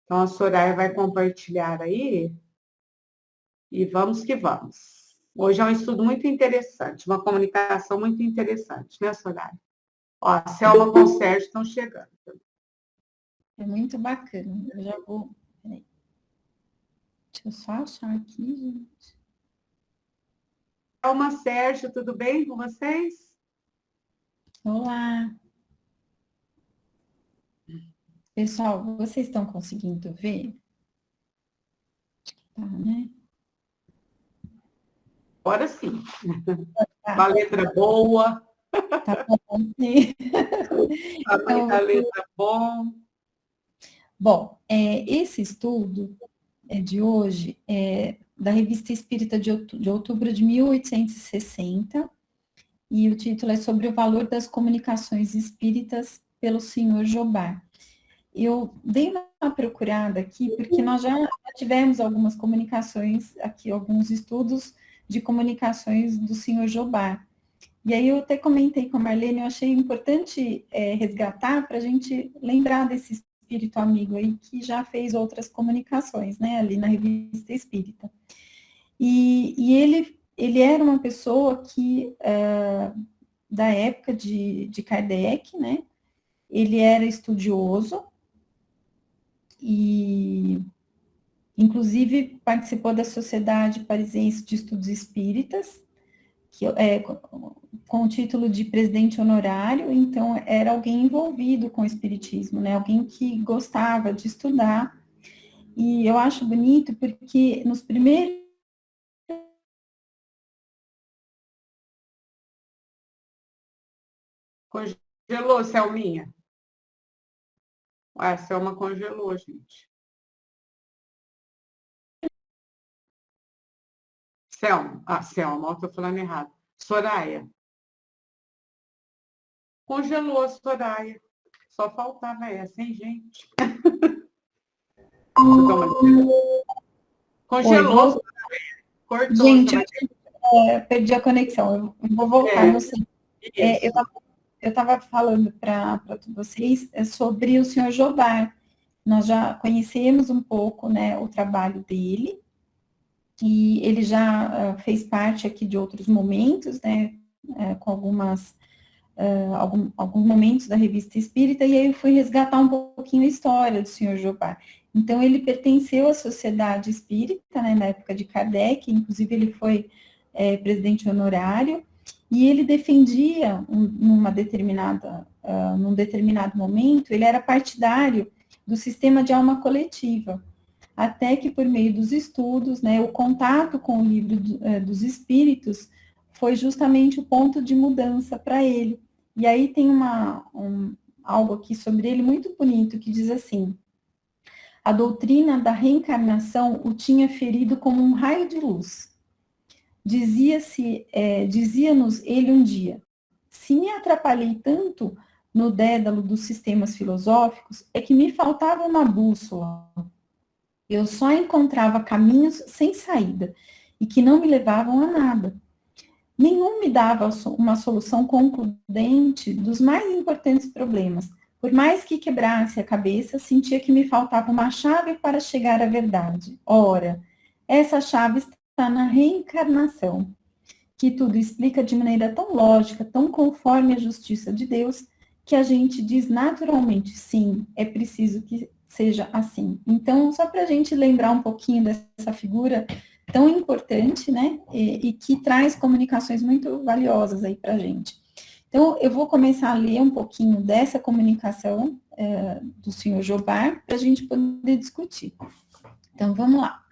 Então, a Soraya vai compartilhar aí e vamos que vamos. Hoje é um estudo muito interessante, uma comunicação muito interessante, né, Soraya? Ó, a Selma com o Sérgio estão chegando. É muito bacana. Eu já vou... Peraí. Deixa eu só achar aqui, gente. Selma, Sérgio, tudo bem com vocês? Olá. Pessoal, vocês estão conseguindo ver? Tá, né? Agora sim. Tá, Uma letra boa. tá bom, sim. Tamanho da Então, letra bom. bom, esse estudo de hoje é da Revista Espírita de outubro de 1860, e o título é sobre o valor das comunicações espíritas pelo senhor Jobard. Eu dei uma procurada aqui, porque nós já tivemos algumas comunicações aqui, alguns estudos de comunicações do senhor Jobard. E aí eu até comentei com a Marlene, eu achei importante resgatar para a gente lembrar desse espírito amigo aí que já fez outras comunicações, né, ali na Revista Espírita. E ele era uma pessoa que, da época de Kardec, né, ele era estudioso e, inclusive, participou da Sociedade Parisiense de Estudos Espíritas, que com o título de presidente honorário, então era alguém envolvido com o espiritismo, né? Alguém que gostava de estudar. E eu acho bonito porque nos primeiros Congelou, Selminha? Ué, a Selma congelou, gente. Selma, eu estou falando errado. Soraya. Congelou a Soraya. Só faltava essa, hein, gente? Congelou, Oi, cortou. gente, eu perdi a conexão, eu vou voltar no centro. Isso. Eu estava falando para vocês sobre o senhor Jobard. Nós já conhecemos um pouco, né, o trabalho dele, e ele já fez parte aqui de outros momentos, né, com alguns momentos da Revista Espírita, e aí eu fui resgatar um pouquinho a história do senhor Jobard. Então, ele pertenceu à Sociedade Espírita, né, na época de Kardec, inclusive ele foi presidente honorário, e ele defendia, num determinado momento, ele era partidário do sistema de alma coletiva, até que por meio dos estudos, né, o contato com o livro dos espíritos foi justamente o ponto de mudança para ele. E aí tem algo aqui sobre ele muito bonito, que diz assim: a doutrina da reencarnação o tinha ferido como um raio de luz. Dizia-nos ele um dia: se me atrapalhei tanto no dédalo dos sistemas filosóficos, é que me faltava uma bússola. Eu só encontrava caminhos sem saída e que não me levavam a nada. Nenhum me dava uma solução concludente dos mais importantes problemas. Por mais que quebrasse a cabeça, sentia que me faltava uma chave para chegar à verdade. Ora, essa chave está na reencarnação, que tudo explica de maneira tão lógica, tão conforme a justiça de Deus, que a gente diz naturalmente, sim, é preciso que seja assim. Então, só para a gente lembrar um pouquinho dessa figura tão importante, né, e que traz comunicações muito valiosas aí para a gente. Então, eu vou começar a ler um pouquinho dessa comunicação do senhor Jobard, para a gente poder discutir. Então, vamos lá.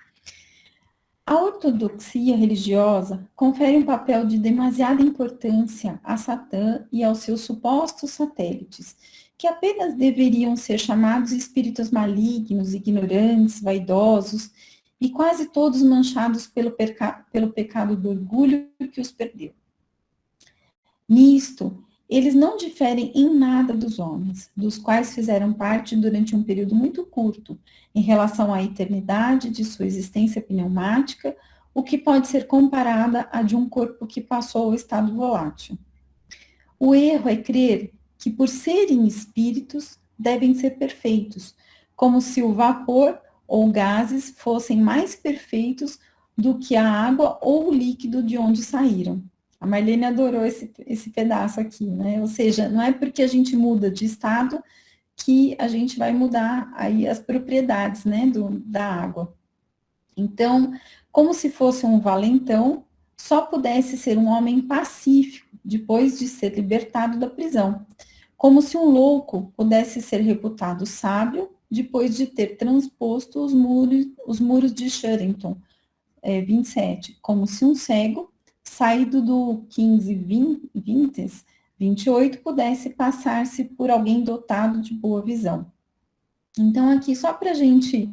A ortodoxia religiosa confere um papel de demasiada importância a Satã e aos seus supostos satélites, que apenas deveriam ser chamados espíritos malignos, ignorantes, vaidosos, e quase todos manchados pelo pecado do orgulho que os perdeu. Nisto, eles não diferem em nada dos homens, dos quais fizeram parte durante um período muito curto, em relação à eternidade de sua existência pneumática, o que pode ser comparada a de um corpo que passou ao estado volátil. O erro é crer que, por serem espíritos, devem ser perfeitos, como se o vapor ou gases fossem mais perfeitos do que a água ou o líquido de onde saíram. A Marlene adorou esse pedaço aqui, né? Ou seja, não é porque a gente muda de estado que a gente vai mudar aí as propriedades, né, da água. Então, como se fosse um valentão, só pudesse ser um homem pacífico depois de ser libertado da prisão. Como se um louco pudesse ser reputado sábio depois de ter transposto os muros de Sherrington, 27. Como se um cego, saído do 28, pudesse passar-se por alguém dotado de boa visão. Então, aqui, só para a gente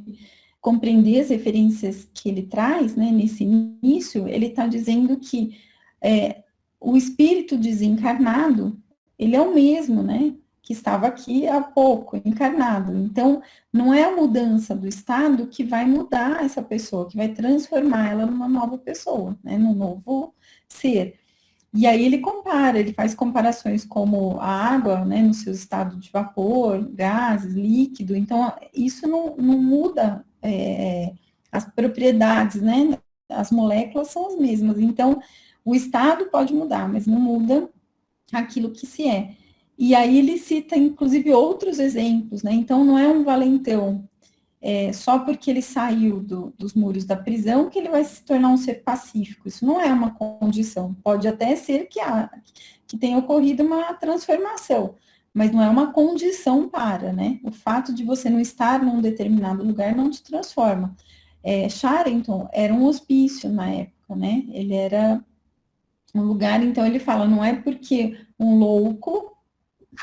compreender as referências que ele traz, né, nesse início, ele está dizendo que o espírito desencarnado, ele é o mesmo, né, que estava aqui há pouco, encarnado. Então, não é a mudança do estado que vai mudar essa pessoa, que vai transformar ela numa nova pessoa, né, num novo ser. E aí ele compara, ele faz comparações como a água, né, no seu estado de vapor, gases, líquido. Então, isso não muda as propriedades, né? As moléculas são as mesmas. Então, o estado pode mudar, mas não muda aquilo que se é. E aí ele cita, inclusive, outros exemplos, né? Então, não é um valentão só porque ele saiu dos muros da prisão que ele vai se tornar um ser pacífico. Isso não é uma condição. Pode até ser que tenha ocorrido uma transformação, mas não é uma condição para, né? O fato de você não estar num determinado lugar não te transforma. Sherrington era um hospício na época, né? Ele era um lugar, então ele fala, não é porque um louco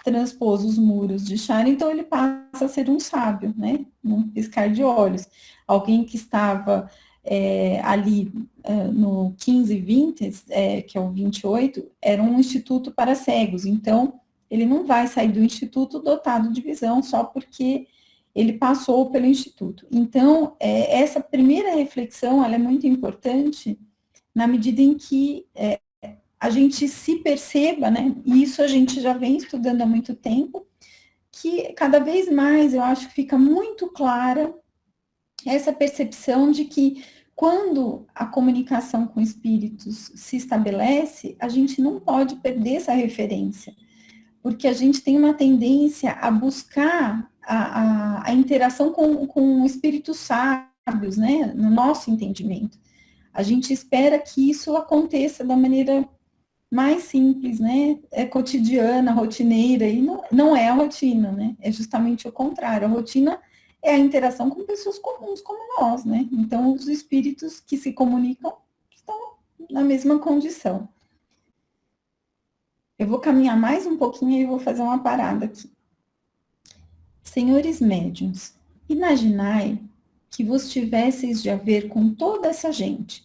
transpôs os muros de Sherrington, então ele passa a ser um sábio, né? Num piscar de olhos. Alguém que estava ali no 1520, que é o 28, era um instituto para cegos. Então, ele não vai sair do instituto dotado de visão só porque ele passou pelo instituto. Então, essa primeira reflexão, ela é muito importante na medida em que a gente se perceba, né, e isso a gente já vem estudando há muito tempo, que cada vez mais eu acho que fica muito clara essa percepção de que quando a comunicação com espíritos se estabelece, a gente não pode perder essa referência, porque a gente tem uma tendência a buscar a interação com espíritos sábios, né, no nosso entendimento. A gente espera que isso aconteça da maneira mais simples, né? Cotidiana, rotineira, e não é a rotina, né? É justamente o contrário. A rotina é a interação com pessoas comuns como nós, né? Então, os espíritos que se comunicam estão na mesma condição. Eu vou caminhar mais um pouquinho e vou fazer uma parada aqui. Senhores médiuns, imaginai que vos tivesseis de haver com toda essa gente,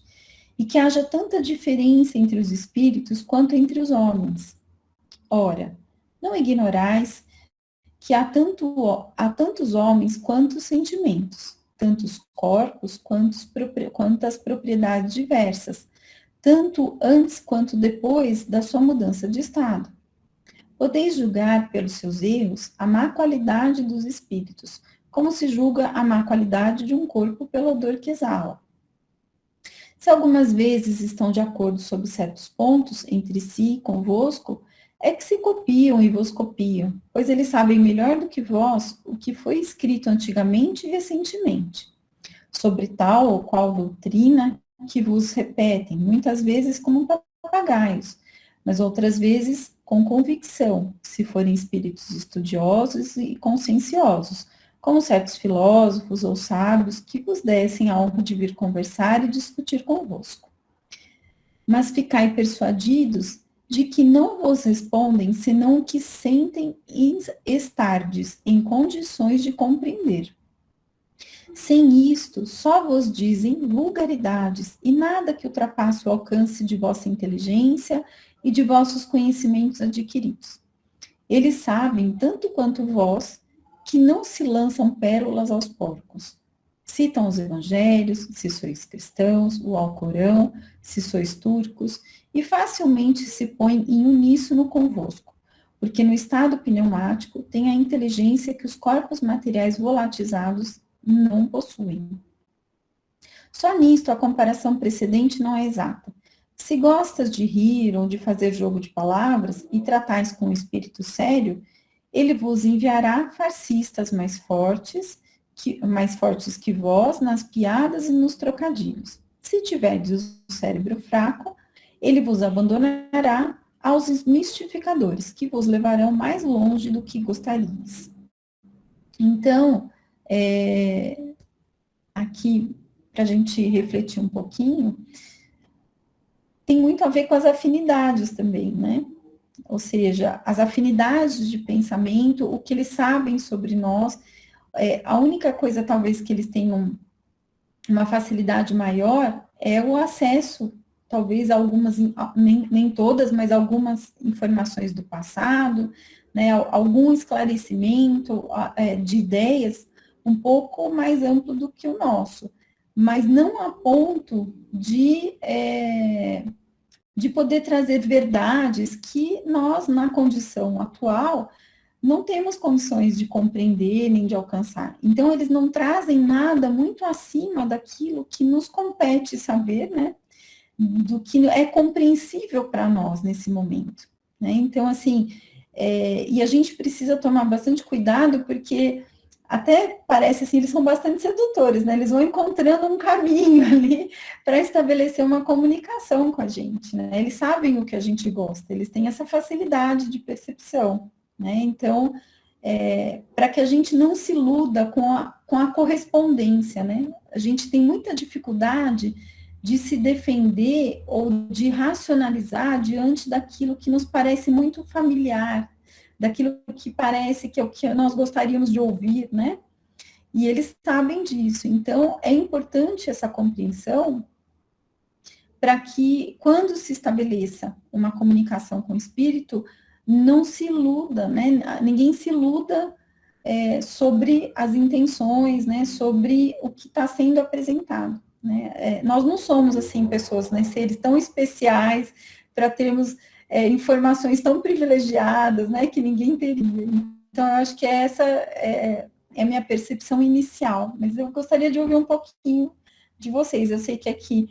e que haja tanta diferença entre os espíritos quanto entre os homens. Ora, não ignorais que há tantos homens quantos sentimentos, tantos corpos quantas propriedades diversas, tanto antes quanto depois da sua mudança de estado. Podeis julgar pelos seus erros a má qualidade dos espíritos, como se julga a má qualidade de um corpo pela odor que exala. Se algumas vezes estão de acordo sobre certos pontos entre si e convosco, é que se copiam e vos copiam, pois eles sabem melhor do que vós o que foi escrito antigamente e recentemente, sobre tal ou qual doutrina que vos repetem, muitas vezes como papagaios, mas outras vezes com convicção, se forem espíritos estudiosos e conscienciosos, como certos filósofos ou sábios que vos dessem a honra de vir conversar e discutir convosco. Mas ficai persuadidos de que não vos respondem senão o que sentem e estardes em condições de compreender. Sem isto, só vos dizem vulgaridades e nada que ultrapasse o alcance de vossa inteligência e de vossos conhecimentos adquiridos. Eles sabem, tanto quanto vós, que não se lançam pérolas aos porcos. Citam os evangelhos, se sois cristãos, o Alcorão, se sois turcos, e facilmente se põem em uníssono convosco, porque no estado pneumático tem a inteligência que os corpos materiais volatizados não possuem. Só nisto a comparação precedente não é exata. Se gostas de rir ou de fazer jogo de palavras e tratais com o espírito sério, ele vos enviará farcistas mais fortes que vós nas piadas e nos trocadilhos. Se tiverdes o cérebro fraco, ele vos abandonará aos mistificadores, que vos levarão mais longe do que gostarias. Então, aqui, para a gente refletir um pouquinho, tem muito a ver com as afinidades também, né? Ou seja, as afinidades de pensamento, o que eles sabem sobre nós, a única coisa talvez que eles tenham uma facilidade maior é o acesso, talvez algumas, nem todas, mas algumas informações do passado, né, algum esclarecimento de ideias um pouco mais amplo do que o nosso, mas não a ponto de poder trazer verdades que nós, na condição atual, não temos condições de compreender nem de alcançar. Então, eles não trazem nada muito acima daquilo que nos compete saber, né? Do que é compreensível para nós nesse momento. Né? Então, assim, e a gente precisa tomar bastante cuidado, porque até parece assim, eles são bastante sedutores, né? Eles vão encontrando um caminho ali para estabelecer uma comunicação com a gente, né? Eles sabem o que a gente gosta, eles têm essa facilidade de percepção, né? Então, para que a gente não se iluda com a correspondência, né? A gente tem muita dificuldade de se defender ou de racionalizar diante daquilo que nos parece muito familiar, daquilo que parece que é o que nós gostaríamos de ouvir, né? E eles sabem disso. Então, é importante essa compreensão para que, quando se estabeleça uma comunicação com o espírito, não se iluda, né? Ninguém se iluda sobre as intenções, né? Sobre o que está sendo apresentado. Né? Nós não somos, assim, pessoas, né? Seres tão especiais para termos informações tão privilegiadas, né, que ninguém teria. Então, eu acho que essa é a minha percepção inicial, mas eu gostaria de ouvir um pouquinho de vocês. Eu sei que aqui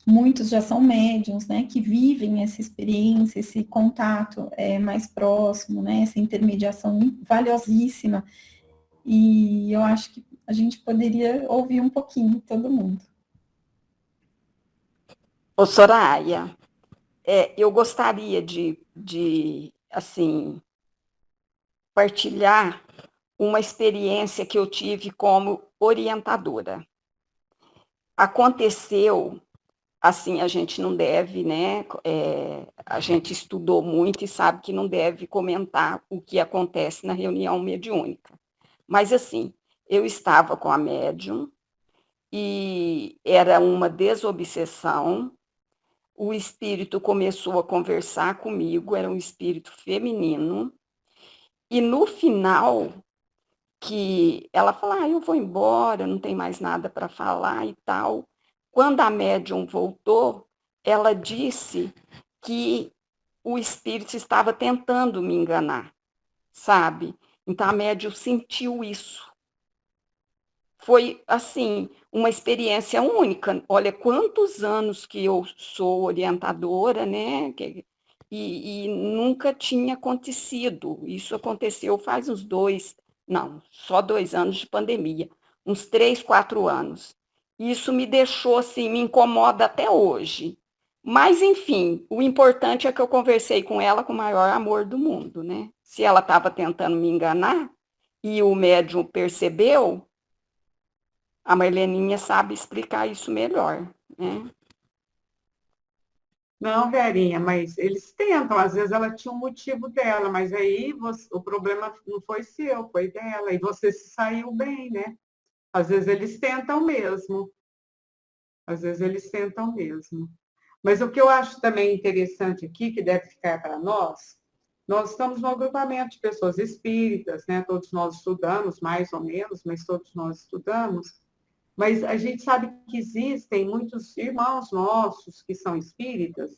muitos já são médiums, né, que vivem essa experiência, esse contato mais próximo, né, essa intermediação valiosíssima, e eu acho que a gente poderia ouvir um pouquinho, todo mundo. Ô, Soraya, eu gostaria de, assim, partilhar uma experiência que eu tive como orientadora. Aconteceu, assim, a gente não deve, né? A gente estudou muito e sabe que não deve comentar o que acontece na reunião mediúnica. Mas, assim, eu estava com a médium e era uma desobsessão. O espírito começou a conversar comigo, era um espírito feminino, e no final, que ela falou, eu vou embora, não tem mais nada para falar e tal. Quando a médium voltou, ela disse que o espírito estava tentando me enganar, sabe? Então a médium sentiu isso. Foi, assim, uma experiência única. Olha, quantos anos que eu sou orientadora, né? E nunca tinha acontecido. Isso aconteceu faz só 2 anos de pandemia. Uns 3, 4 anos. Isso me deixou, assim, me incomoda até hoje. Mas, enfim, o importante é que eu conversei com ela com o maior amor do mundo, né? Se ela estava tentando me enganar e o médium percebeu, a Marleninha sabe explicar isso melhor, né? Não, Verinha, mas eles tentam, às vezes ela tinha um motivo dela, mas aí o problema não foi seu, foi dela, e você se saiu bem, né? Às vezes eles tentam mesmo. Às vezes eles tentam mesmo. Mas o que eu acho também interessante aqui, que deve ficar para nós estamos no agrupamento de pessoas espíritas, né? Todos nós estudamos, mais ou menos, mas todos nós estudamos. Mas a gente sabe que existem muitos irmãos nossos que são espíritas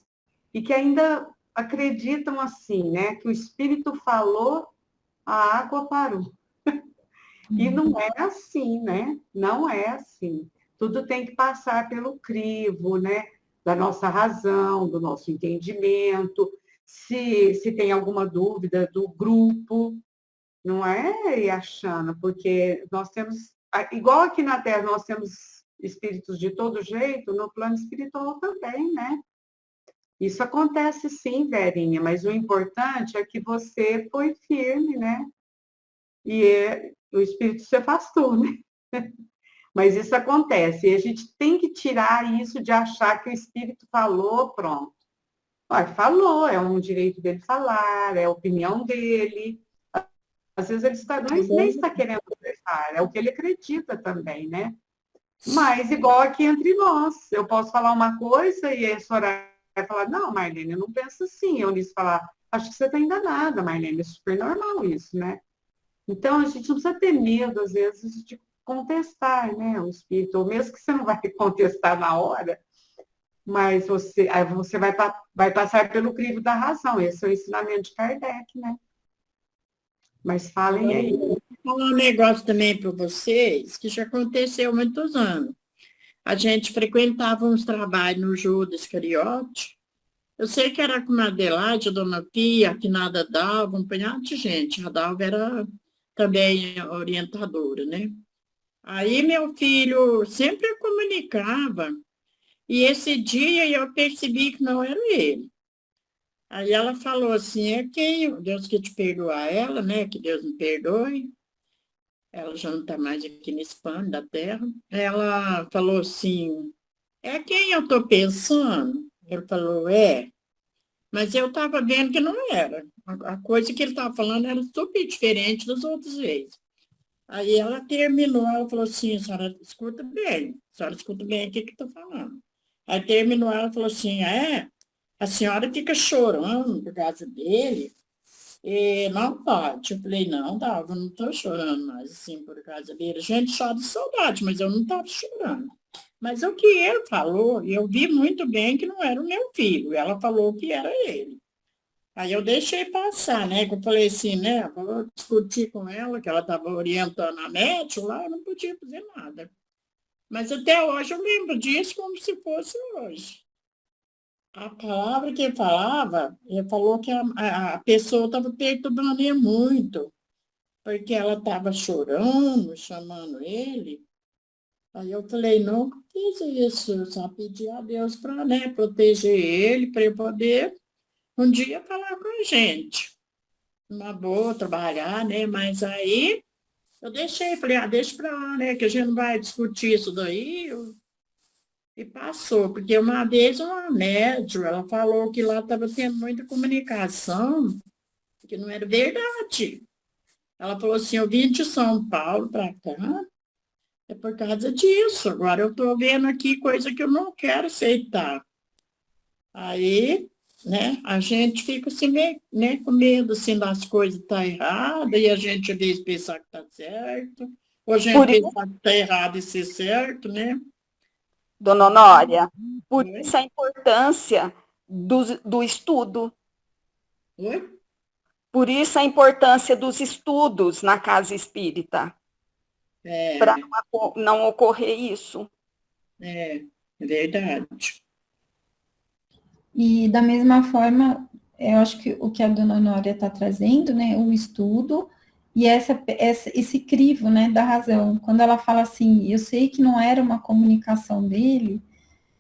e que ainda acreditam assim, né? Que o Espírito falou, a água parou. E não é assim, né? Não é assim. Tudo tem que passar pelo crivo, né? Da nossa razão, do nosso entendimento. Se tem alguma dúvida do grupo, não é ir achando, porque nós temos, igual aqui na Terra, nós temos espíritos de todo jeito, no plano espiritual também, né? Isso acontece sim, Verinha, mas o importante é que você foi firme, né? E o espírito se afastou, né? Mas isso acontece, e a gente tem que tirar isso de achar que o espírito falou, pronto. Olha, falou, é um direito dele falar, é a opinião dele. Às vezes ele nem está querendo expressar, é o que ele acredita também, né? Mas igual aqui entre nós, eu posso falar uma coisa e a senhora vai falar, não, Marlene, eu não penso assim. Eu nisso falar, acho que você está enganada, Marlene, é super normal isso, né? Então, a gente não precisa ter medo, às vezes, de contestar, né, o espírito, ou mesmo que você não vai contestar na hora, mas aí você vai passar pelo crivo da razão. Esse é o ensinamento de Kardec, né? Mas falem aí. Vou falar um negócio também para vocês, que já aconteceu há muitos anos. A gente frequentava uns trabalhos no Judas Iscariote. Eu sei que era com a Adelaide, a Dona Pia, que nada dava, um punhado de gente. A Dalva era também orientadora, né? Aí meu filho sempre comunicava, e esse dia eu percebi que não era ele. Aí ela falou assim, é quem? Deus que te perdoar ela, né? Que Deus me perdoe. Ela já não está mais aqui nesse plano da terra. Ela falou assim, é quem eu estou pensando? Ele falou, é. Mas eu estava vendo que não era. A coisa que ele estava falando era super diferente das outras vezes. Aí ela terminou, ela falou assim, a senhora escuta bem o que estou falando. Aí terminou, ela falou assim, a senhora fica chorando por causa dele, e não pode. Eu falei, não, Dalva, eu não estou chorando mais assim por causa dele. A gente chora de saudade, mas eu não estava chorando. Mas o que ele falou, eu vi muito bem que não era o meu filho. Ela falou que era ele. Aí eu deixei passar, né? Que eu falei assim, né? Vou discutir com ela, que ela estava orientando a médica lá, eu não podia fazer nada. Mas até hoje eu lembro disso como se fosse hoje. A palavra que ele falou que a pessoa estava perturbando ele muito, porque ela estava chorando, chamando ele. Aí eu falei, nunca fiz isso, eu só pedi a Deus para, né, proteger ele, para ele poder um dia falar com a gente. Uma boa, trabalhar, né? Mas aí eu deixei, falei, deixa para lá, né? Que a gente não vai discutir isso daí. E passou, porque uma vez uma médium, ela falou que lá estava tendo muita comunicação, que não era verdade. Ela falou assim, eu vim de São Paulo para cá, é por causa disso. Agora eu estou vendo aqui coisa que eu não quero aceitar. Aí, né, a gente fica assim, né, com medo assim, das coisas estar erradas, e a gente às vezes pensar que está certo, ou a gente pensar que está errado e ser certo, né? Dona Honória, por Oi? isso a importância do estudo. Oi? Por isso a importância dos estudos na casa espírita, para não ocorrer isso. É verdade. E da mesma forma, eu acho que o que a dona Honória está trazendo, né, o estudo e esse crivo, né, da razão. Quando ela fala assim, eu sei que não era uma comunicação dele,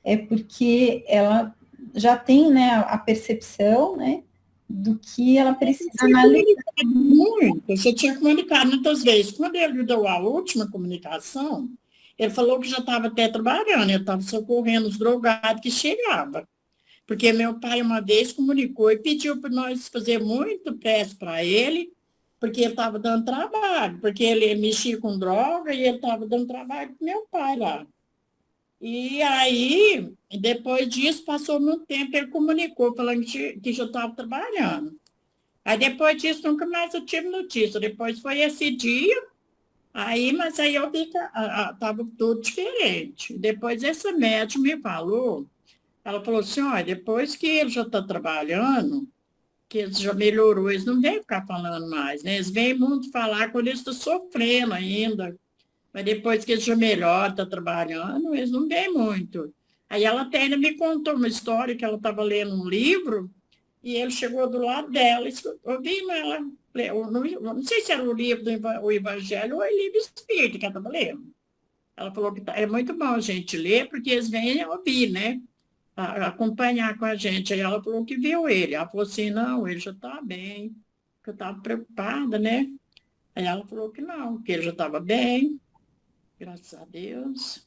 é porque ela já tem, né, a percepção, né, do que ela precisa analisar. Muito, você tinha comunicado muitas vezes. Quando ele deu a última comunicação, ele falou que já estava até trabalhando, ele estava socorrendo os drogados que chegavam. Porque meu pai uma vez comunicou e pediu para nós fazer muito prece para ele, porque ele estava dando trabalho, porque ele mexia com droga e ele estava dando trabalho para meu pai lá. E aí, depois disso, passou muito tempo, ele comunicou, falando que já estava trabalhando. Aí depois disso, nunca mais eu tive notícia. Depois foi esse dia, mas aí eu vi que estava tudo diferente. Depois essa médium me falou, Ela falou assim, olha, depois que ele já está trabalhando, que ele já melhorou, eles não vêm ficar falando mais, né? Eles vêm muito falar quando eles estão sofrendo ainda. Mas depois que ele já melhora, está trabalhando, eles não vêm muito. Aí ela até ainda me contou uma história que ela estava lendo um livro e ele chegou do lado dela, ouvindo ela, não sei se era o livro do Evangelho ou o livro Espírito que ela estava lendo. Ela falou que é muito bom a gente ler, porque eles vêm ouvir, né? Acompanhar com a gente. Aí ela falou que viu ele. Ela falou assim, não, ele já está bem, que eu estava preocupada, né? Aí ela falou que não, que ele já estava bem, graças a Deus.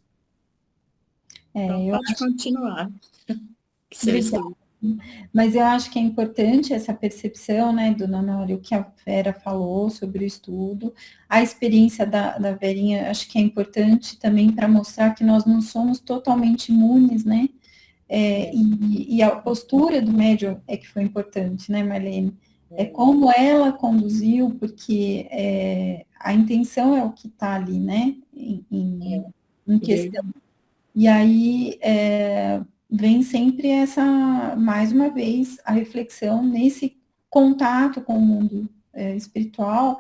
Então, Eu pode continuar. Que vocês Obrigada. Mas eu acho que é importante essa percepção, né, dona Nória, o que a Vera falou sobre o estudo, a experiência da Verinha, acho que é importante também para mostrar que nós não somos totalmente imunes, né, e a postura do médium é que foi importante, né, Marlene? É como ela conduziu, porque a intenção é o que está ali, né, em questão. E aí vem sempre mais uma vez, a reflexão nesse contato com o mundo espiritual,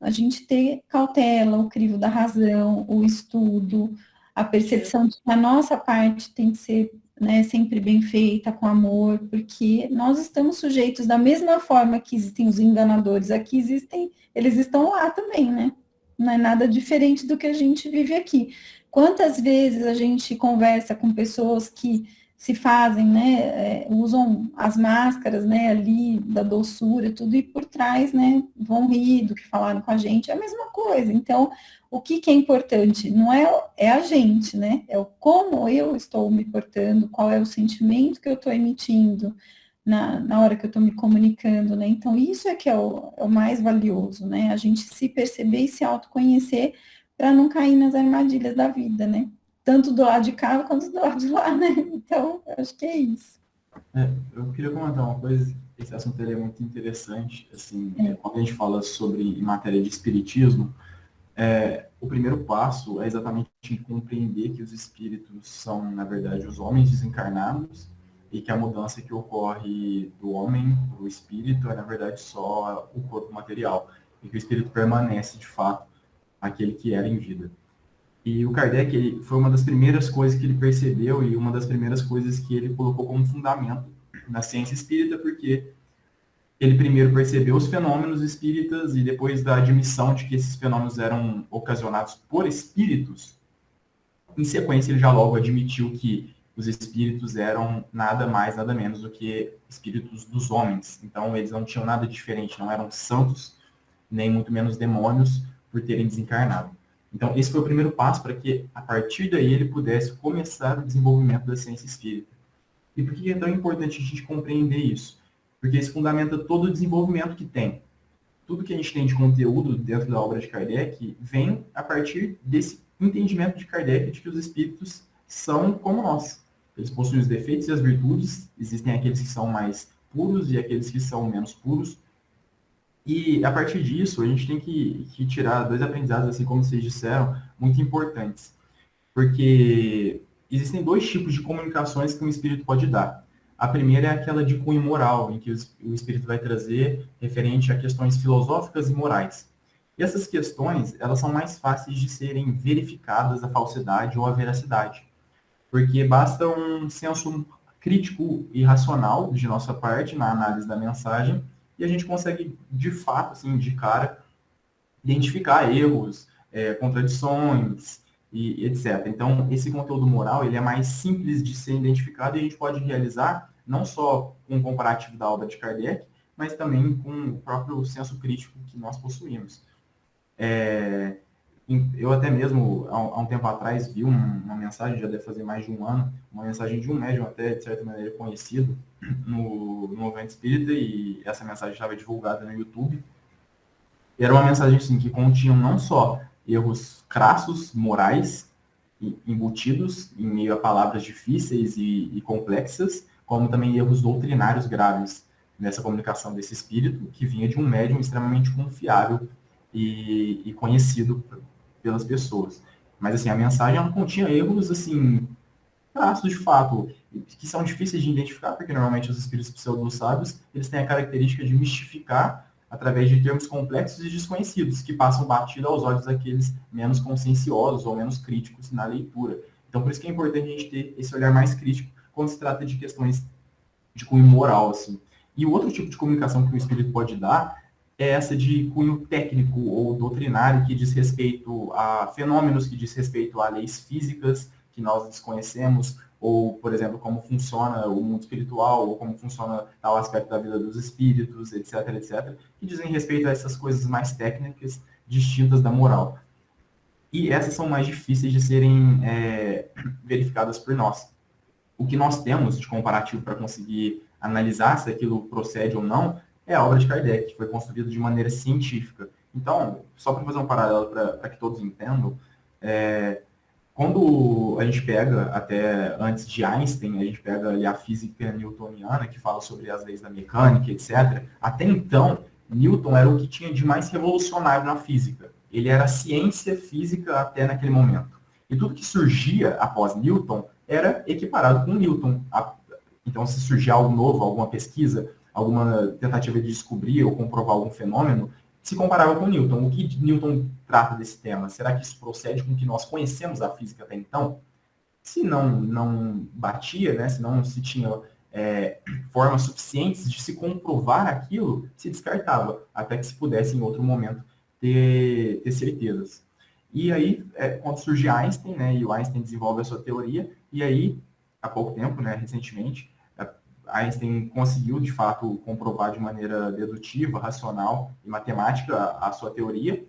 a gente ter cautela, o crivo da razão, o estudo, a percepção de que a nossa parte tem que ser, né, sempre bem feita, com amor, porque nós estamos sujeitos da mesma forma que existem os enganadores, aqui existem, eles estão lá também, né? Não é nada diferente do que a gente vive aqui. Quantas vezes a gente conversa com pessoas que se fazem, né, usam as máscaras, né, ali da doçura, tudo, e por trás, né, vão rir do que falaram com a gente, é a mesma coisa. Então, o que é importante? Não é a gente, né, é o como eu estou me portando, qual é o sentimento que eu estou emitindo na hora que eu estou me comunicando, né, então isso é que é o mais valioso, né, a gente se perceber e se autoconhecer para não cair nas armadilhas da vida, né? Tanto do lado de cá quanto do lado de lá, né? Então, eu acho que é isso. Eu queria comentar uma coisa, esse assunto é muito interessante, assim, quando a gente fala sobre em matéria de espiritismo, o primeiro passo é exatamente compreender que os espíritos são, na verdade, os homens desencarnados e que a mudança que ocorre do homem para o espírito é, na verdade, só o corpo material e que o espírito permanece, de fato, aquele que era em vida. E o Kardec, foi uma das primeiras coisas que ele percebeu e uma das primeiras coisas que ele colocou como fundamento na ciência espírita, porque ele primeiro percebeu os fenômenos espíritas e depois da admissão de que esses fenômenos eram ocasionados por espíritos, em sequência ele já logo admitiu que os espíritos eram nada mais, nada menos do que espíritos dos homens. Então eles não tinham nada diferente, não eram santos, nem muito menos demônios, por terem desencarnado. Então, esse foi o primeiro passo para que, a partir daí, ele pudesse começar o desenvolvimento da ciência espírita. E por que é tão importante a gente compreender isso? Porque isso fundamenta todo o desenvolvimento que tem. Tudo que a gente tem de conteúdo dentro da obra de Kardec vem a partir desse entendimento de Kardec de que os espíritos são como nós. Eles possuem os defeitos e as virtudes, existem aqueles que são mais puros e aqueles que são menos puros. E, a partir disso, a gente tem que tirar dois aprendizados, assim como vocês disseram, muito importantes. Porque existem dois tipos de comunicações que um espírito pode dar. A primeira é aquela de cunho moral, em que o espírito vai trazer referente a questões filosóficas e morais. E essas questões, elas são mais fáceis de serem verificadas a falsidade ou a veracidade. Porque basta um senso crítico e racional de nossa parte na análise da mensagem e a gente consegue, de fato, assim, de cara, identificar erros, contradições e etc. Então, esse conteúdo moral ele é mais simples de ser identificado e a gente pode realizar não só com o comparativo da obra de Kardec, mas também com o próprio senso crítico que nós possuímos. Eu até mesmo, há um tempo atrás, vi uma mensagem, já deve fazer mais de um ano, uma mensagem de um médium até, de certa maneira, conhecido no Movimento Espírita, e essa mensagem estava divulgada no YouTube. E era uma mensagem assim, que continha não só erros crassos, morais, embutidos em meio a palavras difíceis e complexas, como também erros doutrinários graves nessa comunicação desse espírito, que vinha de um médium extremamente confiável e conhecido pelas pessoas. Mas, assim, a mensagem ela continha erros, assim, traços de fato que são difíceis de identificar, porque normalmente os espíritos pseudo-sábios, eles têm a característica de mistificar através de termos complexos e desconhecidos, que passam batido aos olhos daqueles menos conscienciosos ou menos críticos na leitura. Então, por isso que é importante a gente ter esse olhar mais crítico quando se trata de questões de cunho moral, assim. E o outro tipo de comunicação que o espírito pode dar é essa de cunho técnico ou doutrinário, que diz respeito a fenômenos, que diz respeito a leis físicas que nós desconhecemos, ou, por exemplo, como funciona o mundo espiritual, ou como funciona tal aspecto da vida dos espíritos, etc., etc., que dizem respeito a essas coisas mais técnicas, distintas da moral. E essas são mais difíceis de serem verificadas por nós. O que nós temos de comparativo para conseguir analisar se aquilo procede ou não é a obra de Kardec, que foi construída de maneira científica. Então, só para fazer um paralelo para que todos entendam, quando a gente pega, até antes de Einstein, a gente pega ali a física newtoniana, que fala sobre as leis da mecânica, etc. Até então, Newton era o que tinha de mais revolucionário na física. Ele era a ciência física até naquele momento. E tudo que surgia após Newton era equiparado com Newton. Então, se surgia algo novo, alguma pesquisa, alguma tentativa de descobrir ou comprovar algum fenômeno, se comparava com Newton. O que Newton trata desse tema? Será que isso procede com o que nós conhecemos a física até então? Se não batia, né? Se não se tinha formas suficientes de se comprovar aquilo, se descartava, até que se pudesse, em outro momento, ter certezas. E aí, quando surge Einstein, né, e o Einstein desenvolve a sua teoria, e aí, há pouco tempo, né, recentemente, Einstein conseguiu, de fato, comprovar de maneira dedutiva, racional e matemática a sua teoria.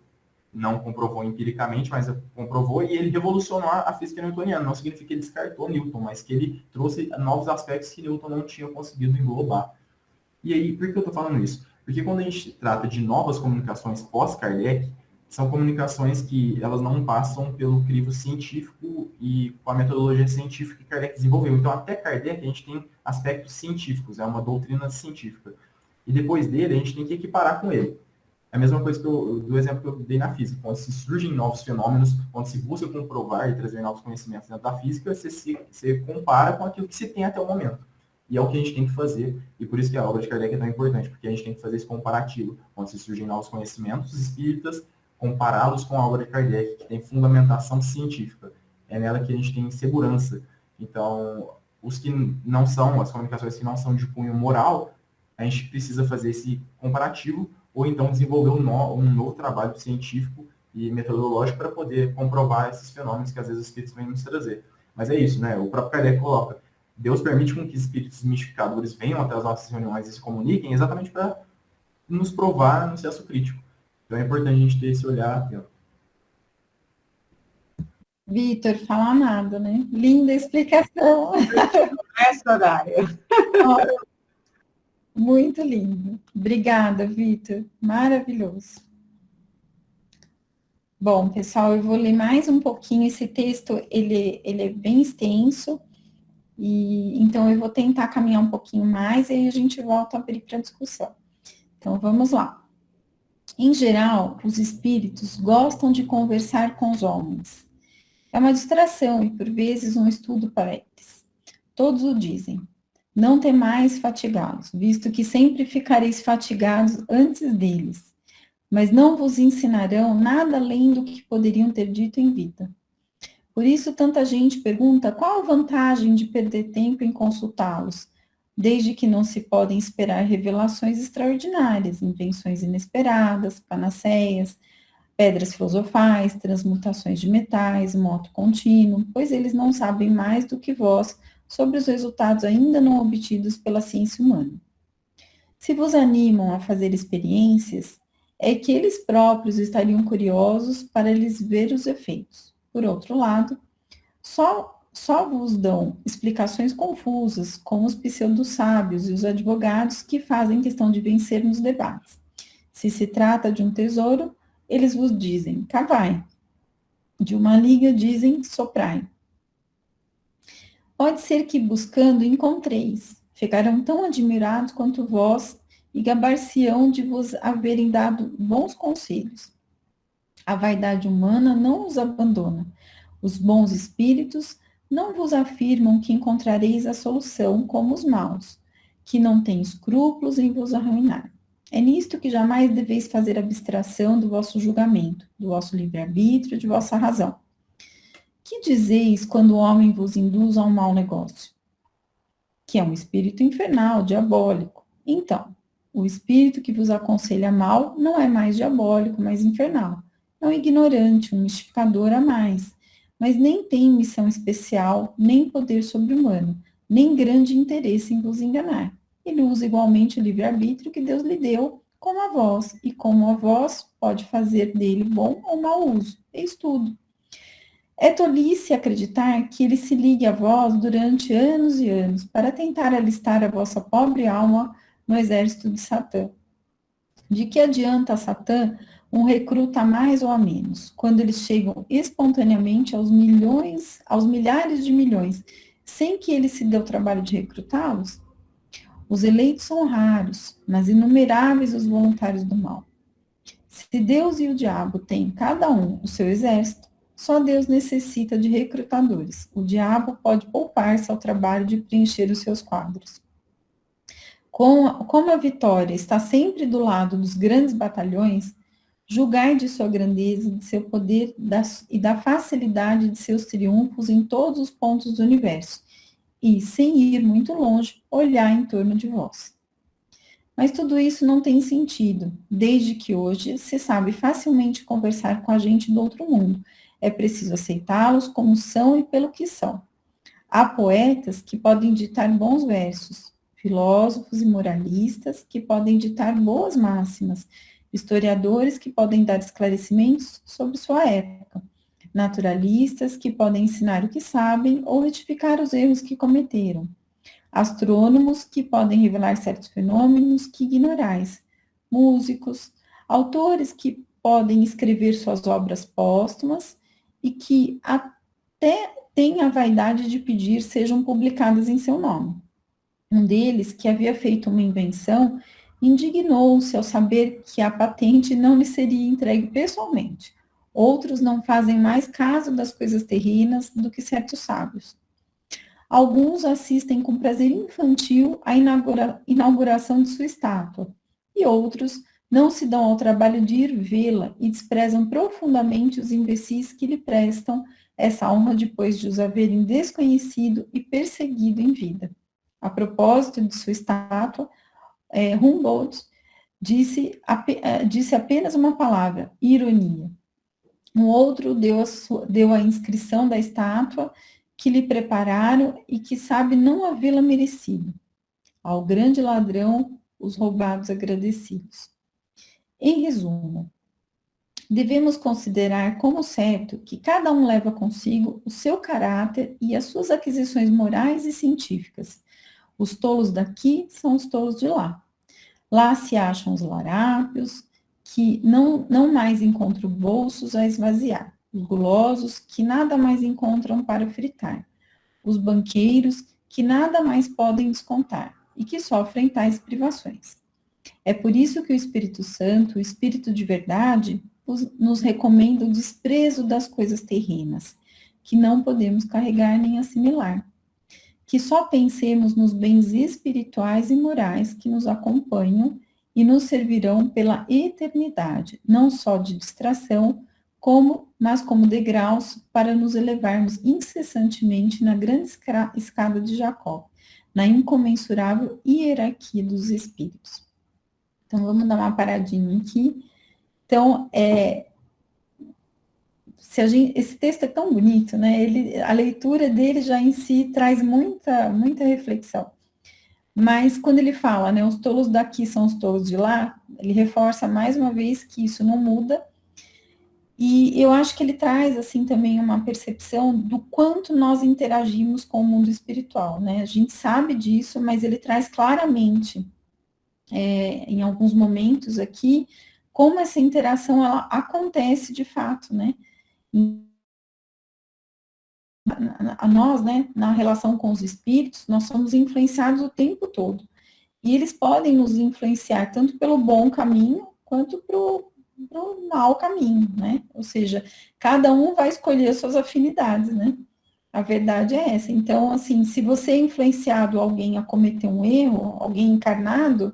Não comprovou empiricamente, mas comprovou, e ele revolucionou a física newtoniana. Não significa que ele descartou Newton, mas que ele trouxe novos aspectos que Newton não tinha conseguido englobar. E aí, por que eu estou falando isso? Porque quando a gente trata de novas comunicações pós-Kardec, são comunicações que elas não passam pelo crivo científico e com a metodologia científica que Kardec desenvolveu. Então, até Kardec, a gente tem aspectos científicos, é uma doutrina científica. E depois dele, a gente tem que equiparar com ele. É a mesma coisa do exemplo que eu dei na física. Quando se surgem novos fenômenos, quando se busca comprovar e trazer novos conhecimentos dentro da física, você compara com aquilo que se tem até o momento. E é o que a gente tem que fazer, e por isso que a obra de Kardec é tão importante, porque a gente tem que fazer esse comparativo. Quando se surgem novos conhecimentos espíritas, compará-los com a obra de Kardec, que tem fundamentação científica. É nela que a gente tem segurança. Então, os que não são, as comunicações que não são de cunho moral, a gente precisa fazer esse comparativo, ou então desenvolver um novo trabalho científico e metodológico para poder comprovar esses fenômenos que às vezes os espíritos vêm nos trazer. Mas é isso, né? O próprio Kardec coloca, Deus permite com que espíritos mistificadores venham até as nossas reuniões e se comuniquem exatamente para nos provar no senso crítico. Então é importante a gente ter esse olhar atento. Vitor, falar nada, né? Linda explicação. Soraya. Muito lindo. Obrigada, Vitor. Maravilhoso. Bom, pessoal, eu vou ler mais um pouquinho. Esse texto, ele é bem extenso, e então eu vou tentar caminhar um pouquinho mais, e aí a gente volta a abrir para discussão. Então, vamos lá. Em geral, os espíritos gostam de conversar com os homens. É uma distração e, por vezes, um estudo para eles. Todos o dizem. Não temais fatigá-los, visto que sempre ficareis fatigados antes deles. Mas não vos ensinarão nada além do que poderiam ter dito em vida. Por isso, tanta gente pergunta qual a vantagem de perder tempo em consultá-los, desde que não se podem esperar revelações extraordinárias, invenções inesperadas, panaceias, pedras filosofais, transmutações de metais, moto contínuo, pois eles não sabem mais do que vós sobre os resultados ainda não obtidos pela ciência humana. Se vos animam a fazer experiências, é que eles próprios estariam curiosos para lhes ver os efeitos. Por outro lado, só vos dão explicações confusas, como os pseudo-sábios e os advogados que fazem questão de vencer nos debates. Se se trata de um tesouro, eles vos dizem, cavai. De uma liga dizem, soprai. Pode ser que buscando encontreis, ficarão tão admirados quanto vós e gabar-se-ão de vos haverem dado bons conselhos. A vaidade humana não os abandona. Os bons espíritos não vos afirmam que encontrareis a solução como os maus, que não têm escrúpulos em vos arruinar. É nisto que jamais deveis fazer abstração do vosso julgamento, do vosso livre-arbítrio, de vossa razão. Que dizeis quando o homem vos induz a um mau negócio? Que é um espírito infernal, diabólico. Então, o espírito que vos aconselha mal não é mais diabólico, mas infernal. É um ignorante, um mistificador a mais, mas nem tem missão especial, nem poder sobre-humano, nem grande interesse em vos enganar. Ele usa igualmente o livre-arbítrio que Deus lhe deu, como a vós, e como a vós pode fazer dele bom ou mau uso. Eis tudo. É tolice acreditar que ele se ligue a vós durante anos e anos para tentar alistar a vossa pobre alma no exército de Satã. De que adianta a Satã um recruta a mais ou a menos, quando eles chegam espontaneamente aos milhões, aos milhares de milhões, sem que ele se dê o trabalho de recrutá-los? Os eleitos são raros, mas inumeráveis os voluntários do mal. Se Deus e o diabo têm cada um o seu exército, só Deus necessita de recrutadores. O diabo pode poupar-se ao trabalho de preencher os seus quadros. Como a vitória está sempre do lado dos grandes batalhões, julgai de sua grandeza, de seu poder e da facilidade de seus triunfos em todos os pontos do universo, e, sem ir muito longe, olhar em torno de vós. Mas tudo isso não tem sentido, desde que hoje se sabe facilmente conversar com a gente do outro mundo. É preciso aceitá-los como são e pelo que são. Há poetas que podem ditar bons versos, filósofos e moralistas que podem ditar boas máximas, historiadores que podem dar esclarecimentos sobre sua época, naturalistas que podem ensinar o que sabem ou retificar os erros que cometeram, astrônomos que podem revelar certos fenômenos que ignorais, músicos, autores que podem escrever suas obras póstumas e que até têm a vaidade de pedir sejam publicadas em seu nome. Um deles, que havia feito uma invenção, indignou-se ao saber que a patente não lhe seria entregue pessoalmente. Outros não fazem mais caso das coisas terrenas do que certos sábios. Alguns assistem com prazer infantil à inauguração de sua estátua, e outros não se dão ao trabalho de ir vê-la e desprezam profundamente os imbecis que lhe prestam essa honra depois de os haverem desconhecido e perseguido em vida. A propósito de sua estátua, Humboldt disse apenas uma palavra: ironia. Um outro deu a inscrição da estátua que lhe prepararam e que sabe não havê-la merecido. Ao grande ladrão, os roubados agradecidos. Em resumo, devemos considerar como certo que cada um leva consigo o seu caráter e as suas aquisições morais e científicas. Os tolos daqui são os tolos de lá. Lá se acham os larápios, que não mais encontram bolsos a esvaziar. Os gulosos, que nada mais encontram para fritar. Os banqueiros, que nada mais podem descontar e que sofrem tais privações. É por isso que o Espírito Santo, o Espírito de verdade, nos recomenda o desprezo das coisas terrenas, que não podemos carregar nem assimilar. Que só pensemos nos bens espirituais e morais que nos acompanham e nos servirão pela eternidade, não só de distração, mas como degraus para nos elevarmos incessantemente na grande escada de Jacó, na incomensurável hierarquia dos espíritos. Então, vamos dar uma paradinha aqui. Então, esse texto é tão bonito, né? A leitura dele já em si traz muita reflexão. Mas quando ele fala, né, os tolos daqui são os tolos de lá, ele reforça mais uma vez que isso não muda. E eu acho que ele traz, assim, também uma percepção do quanto nós interagimos com o mundo espiritual, né? A gente sabe disso, mas ele traz claramente, em alguns momentos aqui, como essa interação ela acontece de fato, né? A nós, né, na relação com os espíritos, nós somos influenciados o tempo todo. E eles podem nos influenciar tanto pelo bom caminho, quanto pro mau caminho, né? Ou seja, cada um vai escolher as suas afinidades, né? A verdade é essa. Então, assim, se você é influenciado alguém a cometer um erro, alguém encarnado,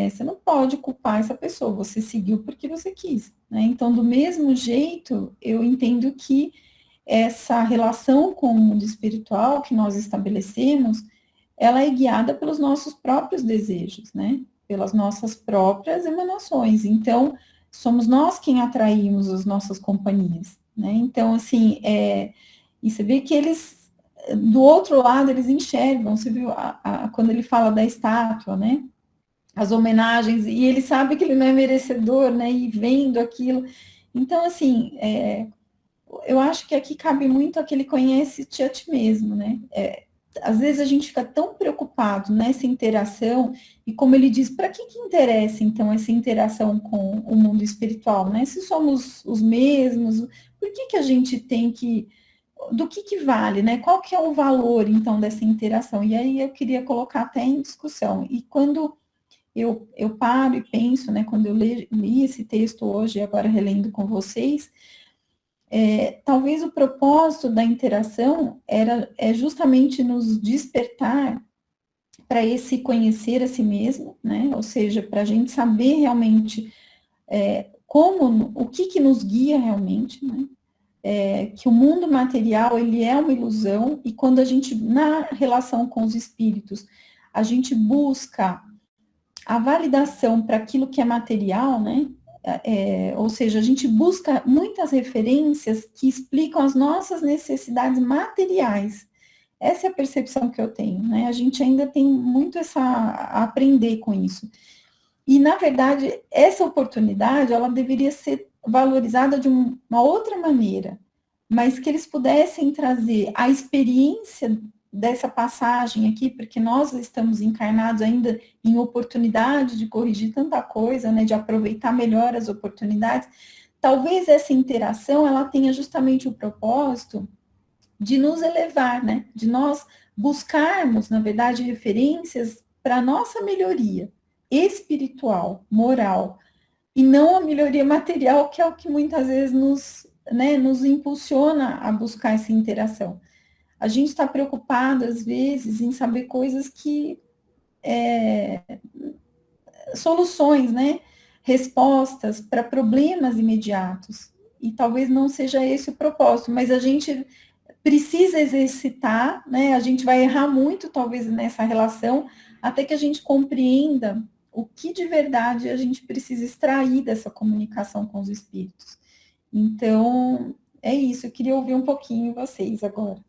você não pode culpar essa pessoa, você seguiu porque você quis, né? Então, do mesmo jeito, eu entendo que essa relação com o mundo espiritual que nós estabelecemos, ela é guiada pelos nossos próprios desejos, né? Pelas nossas próprias emanações. Então, somos nós quem atraímos as nossas companhias, né? Então, assim, e você vê que eles, do outro lado, eles enxergam, você viu, quando ele fala da estátua, né? As homenagens, e ele sabe que ele não é merecedor, né? E vendo aquilo. Então, assim, eu acho que aqui cabe muito aquele conhece-te a ti mesmo, né? Às vezes a gente fica tão preocupado nessa interação, e como ele diz, para que interessa, então, essa interação com o mundo espiritual, né? Se somos os mesmos, por que a gente tem que... Do que vale, né? Qual que é o valor, então, dessa interação? E aí eu queria colocar até em discussão. E quando eu paro e penso, né? Quando eu li esse texto hoje, agora relendo com vocês, talvez o propósito da interação é justamente nos despertar para esse conhecer a si mesmo, né? Ou seja, para a gente saber realmente o que nos guia realmente, né? Que o mundo material, ele é uma ilusão, e quando a gente, na relação com os espíritos, a gente busca a validação para aquilo que é material, né? Ou seja, a gente busca muitas referências que explicam as nossas necessidades materiais. Essa é a percepção que eu tenho, né? A gente ainda tem muito a aprender com isso. E, na verdade, essa oportunidade, ela deveria ser valorizada de uma outra maneira, mas que eles pudessem trazer a experiência dessa passagem aqui, porque nós estamos encarnados ainda em oportunidade de corrigir tanta coisa, né, de aproveitar melhor as oportunidades. Talvez essa interação, ela tenha justamente o propósito de nos elevar, né, de nós buscarmos, na verdade, referências para a nossa melhoria espiritual, moral, e não a melhoria material, que é o que muitas vezes nos impulsiona a buscar essa interação. A gente está preocupado, às vezes, em saber coisas que... soluções, né? Respostas para problemas imediatos. E talvez não seja esse o propósito, mas a gente precisa exercitar, né? A gente vai errar muito, talvez, nessa relação, até que a gente compreenda o que de verdade a gente precisa extrair dessa comunicação com os espíritos. Então, é isso. Eu queria ouvir um pouquinho vocês agora.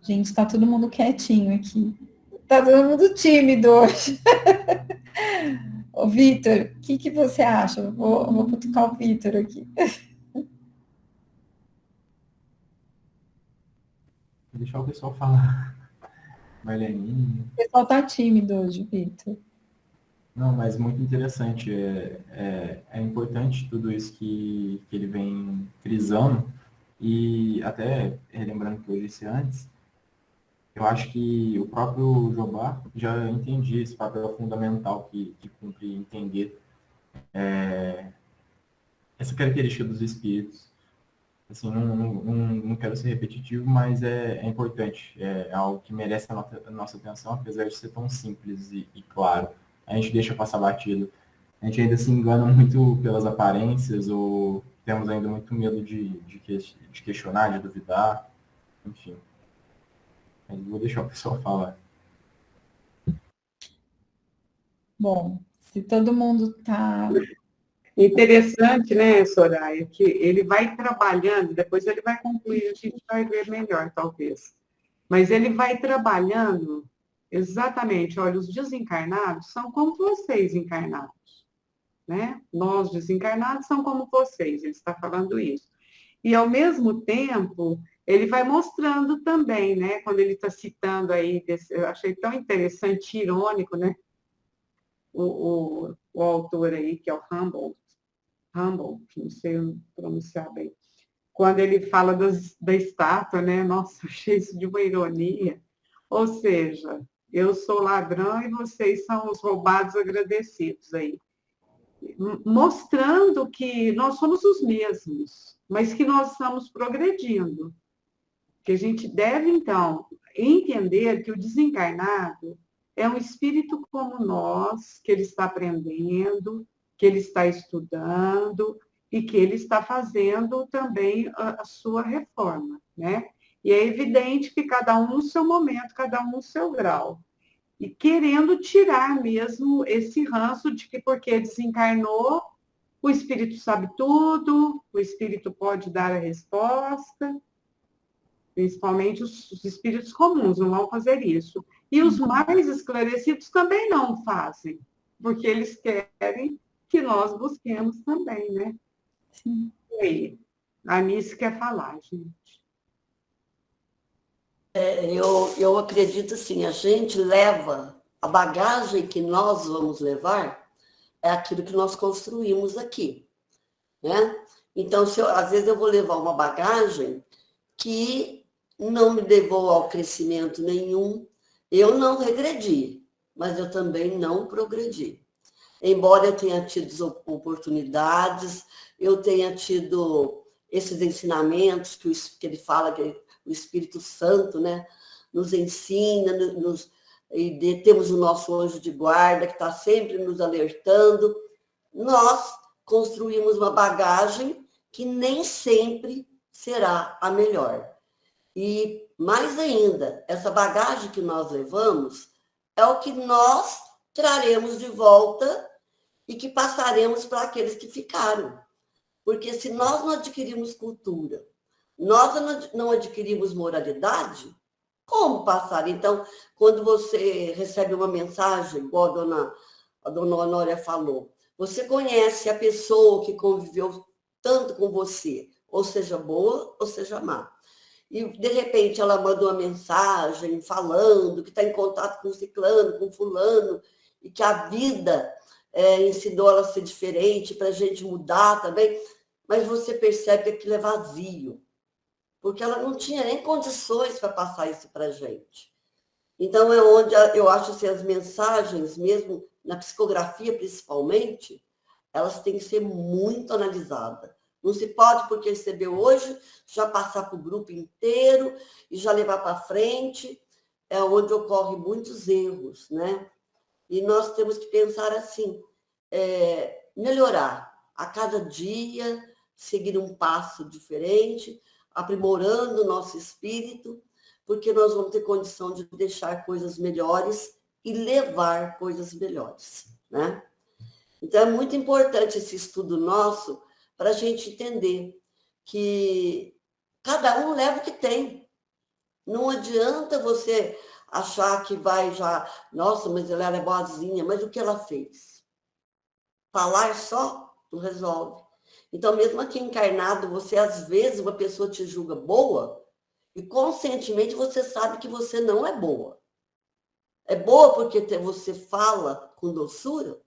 Gente, está todo mundo quietinho aqui. Está todo mundo tímido hoje. Ô, Vitor, o que você acha? Eu vou cutucar o Vitor aqui. Deixar o pessoal falar. Marlene. O pessoal está tímido hoje, Vitor. Não, mas muito interessante. É importante tudo isso que ele vem frisando. E até, relembrando o que eu disse antes, eu acho que o próprio Jobá já entendia esse papel fundamental que cumpre entender essa característica dos espíritos. Assim, não quero ser repetitivo, mas é importante. É algo que merece a nossa atenção, apesar de ser tão simples e claro. A gente deixa passar batido. A gente ainda se engana muito pelas aparências, ou temos ainda muito medo de questionar, de duvidar, enfim. Mas vou deixar o pessoal falar. Bom, se todo mundo está... Interessante, né, Soraya, que ele vai trabalhando, depois ele vai concluir, a gente vai ver melhor, talvez. Mas ele vai trabalhando exatamente, olha, os desencarnados são como vocês encarnados, né? Nós desencarnados são como vocês, ele está falando isso. E, ao mesmo tempo, ele vai mostrando também, né, quando ele está citando aí, eu achei tão interessante, irônico, né, o autor aí, que é o Humboldt, não sei pronunciar bem, quando ele fala da estátua, né? Nossa, achei isso de uma ironia. Ou seja, eu sou ladrão e vocês são os roubados agradecidos aí. mostrando que nós somos os mesmos, mas que nós estamos progredindo. Que a gente deve, então, entender que o desencarnado é um espírito como nós, que ele está aprendendo, que ele está estudando e que ele está fazendo também a sua reforma, né? E é evidente que cada um no seu momento, cada um no seu grau. E querendo tirar mesmo esse ranço de que porque desencarnou, o espírito sabe tudo, o espírito pode dar a resposta, principalmente os espíritos comuns não vão fazer isso. E os mais esclarecidos também não fazem, porque eles querem que nós busquemos também, né? Sim. E aí? A Anice quer falar, gente. Eu acredito assim, a gente leva, a bagagem que nós vamos levar é aquilo que nós construímos aqui, né? Então, às vezes eu vou levar uma bagagem que não me levou ao crescimento nenhum, eu não regredi, mas eu também não progredi. Embora eu tenha tido oportunidades, eu tenha tido esses ensinamentos que ele fala, que o Espírito Santo, né, nos ensina, e temos o nosso anjo de guarda, que está sempre nos alertando. Nós construímos uma bagagem que nem sempre será a melhor. E, mais ainda, essa bagagem que nós levamos é o que nós traremos de volta e que passaremos para aqueles que ficaram. Porque se nós não adquirimos cultura, nós não adquirimos moralidade, como passar? Então, quando você recebe uma mensagem, igual a dona Honória falou, você conhece a pessoa que conviveu tanto com você, ou seja boa, ou seja má. E, de repente, ela manda uma mensagem falando que está em contato com ciclano, com fulano, e que a vida ensinou ela a ser diferente, para a gente mudar também, mas você percebe que aquilo é vazio, porque ela não tinha nem condições para passar isso para a gente. Então, é onde eu acho que as mensagens, mesmo na psicografia principalmente, elas têm que ser muito analisadas. Não se pode, porque recebeu hoje, já passar para o grupo inteiro e já levar para frente. É onde ocorrem muitos erros, né? E nós temos que pensar assim, melhorar a cada dia, seguir um passo diferente, aprimorando o nosso espírito, porque nós vamos ter condição de deixar coisas melhores e levar coisas melhores, né? Então, é muito importante esse estudo nosso para a gente entender que cada um leva o que tem. Não adianta você achar que vai já, nossa, mas ela é boazinha, mas o que ela fez? Falar só não resolve. Então, mesmo aqui encarnado, você, às vezes, uma pessoa te julga boa e conscientemente você sabe que você não é boa. É boa porque você fala com doçura?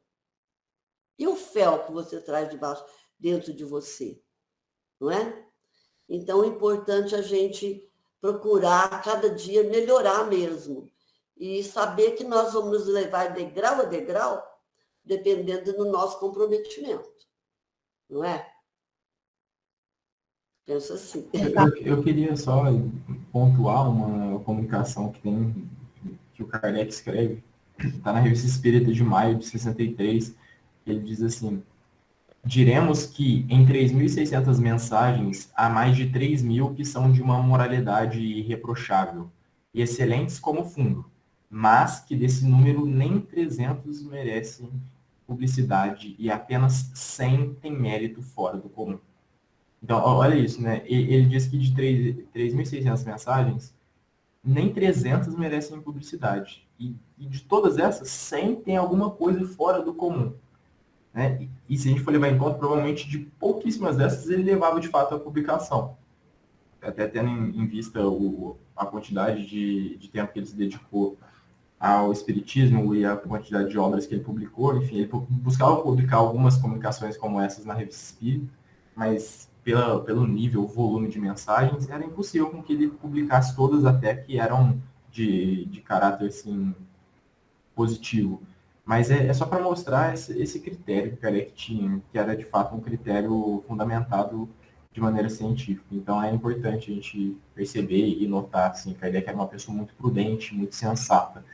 E o fel que você traz dentro de você? Não é? Então, é importante a gente procurar cada dia melhorar mesmo. E saber que nós vamos nos levar degrau a degrau, dependendo do nosso comprometimento. Não é? Penso assim. Eu queria só pontuar uma comunicação que o Kardec escreve, está na Revista Espírita de maio de 63, ele diz assim: diremos que em 3.600 mensagens há mais de 3.000 que são de uma moralidade irreprochável e excelentes como fundo, mas que desse número nem 300 merecem publicidade e apenas 100 têm mérito fora do comum. Então, olha isso, né? Ele diz que de 3.600 mensagens, nem 300 merecem publicidade. E de todas essas, 100 tem alguma coisa fora do comum. Né? E se a gente for levar em conta, provavelmente de pouquíssimas dessas ele levava de fato a publicação. Até tendo em vista a quantidade de tempo que ele se dedicou ao espiritismo e a quantidade de obras que ele publicou, enfim, ele buscava publicar algumas comunicações como essas na Revista Espírita, mas pelo nível, o volume de mensagens, era impossível com que ele publicasse todas, até que eram de caráter assim, positivo. Mas é só para mostrar esse critério que o Kardec tinha, que era de fato um critério fundamentado de maneira científica. Então é importante a gente perceber e notar assim, que Kardec era uma pessoa muito prudente, muito sensata.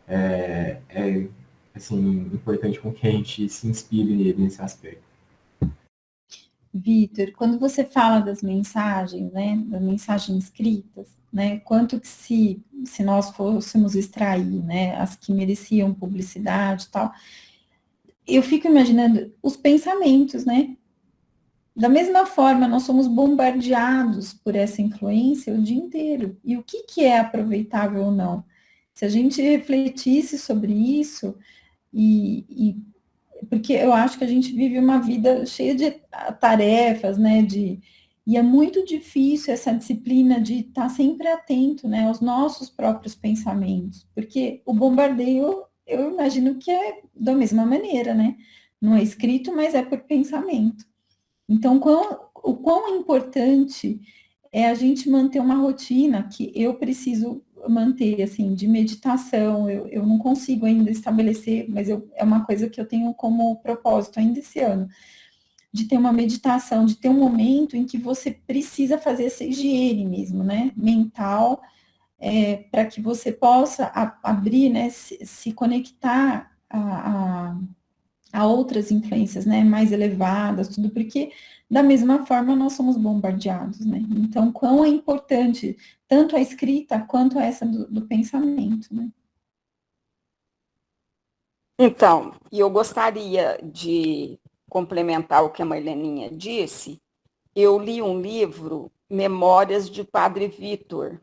É assim, importante com que a gente se inspire nele nesse aspecto. Vitor, quando você fala das mensagens, né, das mensagens escritas, né, quanto que se nós fôssemos extrair, né, as que mereciam publicidade e tal, eu fico imaginando os pensamentos, né? Da mesma forma, nós somos bombardeados por essa influência o dia inteiro. E o que é aproveitável ou não? Se a gente refletisse sobre isso, porque eu acho que a gente vive uma vida cheia de tarefas, né? E é muito difícil essa disciplina de estar sempre atento, né, aos nossos próprios pensamentos, porque o bombardeio, eu imagino que é da mesma maneira, né? Não é escrito, mas é por pensamento. Então, o quão importante é a gente manter uma rotina que eu preciso manter, assim, de meditação. Eu não consigo ainda estabelecer, mas é uma coisa que eu tenho como propósito ainda esse ano, de ter uma meditação, de ter um momento em que você precisa fazer essa higiene mesmo, né, mental, para que você possa abrir, né, se conectar a outras influências, né, mais elevadas, tudo, porque da mesma forma nós somos bombardeados, né? Então, quão é importante tanto a escrita quanto essa do pensamento, né? Então, e eu gostaria de complementar o que a Marleninha disse. Eu li um livro, Memórias de Padre Vitor.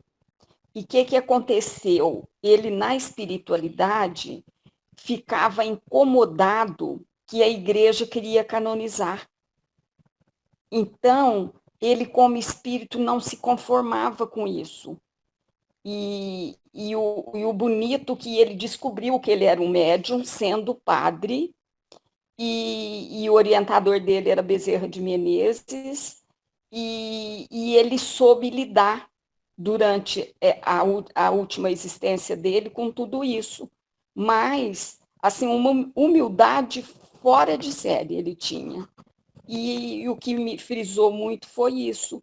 E o que aconteceu? Ele, na espiritualidade, ficava incomodado que a igreja queria canonizar. Então, ele, como espírito, não se conformava com isso. E o bonito que ele descobriu que ele era um médium, sendo padre, e o orientador dele era Bezerra de Menezes, e ele soube lidar durante a última existência dele com tudo isso. Mas, assim, uma humildade fora de série ele tinha. E o que me frisou muito foi isso.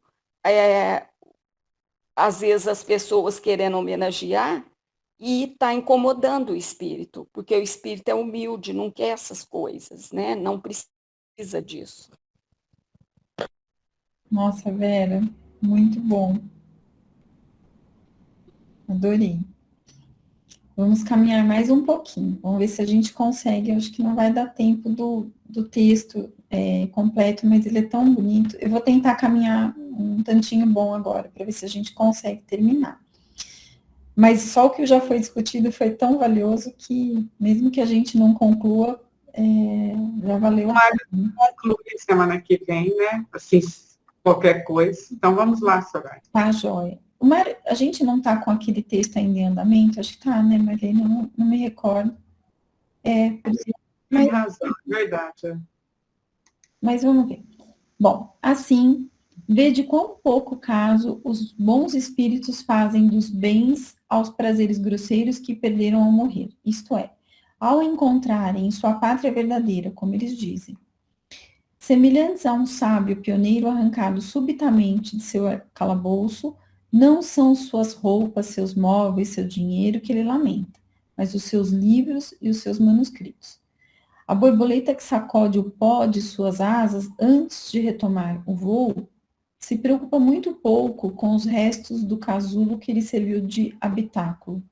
Às vezes as pessoas querendo homenagear e está incomodando o espírito, porque o espírito é humilde, não quer essas coisas, né? Não precisa disso. Nossa, Vera, muito bom. Adorei. Vamos caminhar mais um pouquinho. Vamos ver se a gente consegue. Eu acho que não vai dar tempo do texto completo, mas ele é tão bonito. Eu vou tentar caminhar um tantinho bom agora, para ver se a gente consegue terminar. Mas só o que já foi discutido foi tão valioso que, mesmo que a gente não conclua, já valeu a pena. Concluir semana que vem, né? Assim, qualquer coisa. Então, vamos lá, Soraya. Tá, joia. A gente não está com aquele texto ainda em andamento? Acho que tá, né, Marlene? Não me recordo. Tem razão, verdade. Mas vamos ver. Bom, assim, vê de quão pouco caso os bons espíritos fazem dos bens aos prazeres grosseiros que perderam ao morrer. Isto é, ao encontrarem sua pátria verdadeira, como eles dizem. Semelhantes a um sábio pioneiro arrancado subitamente de seu calabouço, não são suas roupas, seus móveis, seu dinheiro que ele lamenta, mas os seus livros e os seus manuscritos. A borboleta que sacode o pó de suas asas antes de retomar o voo, se preocupa muito pouco com os restos do casulo que lhe serviu de habitáculo.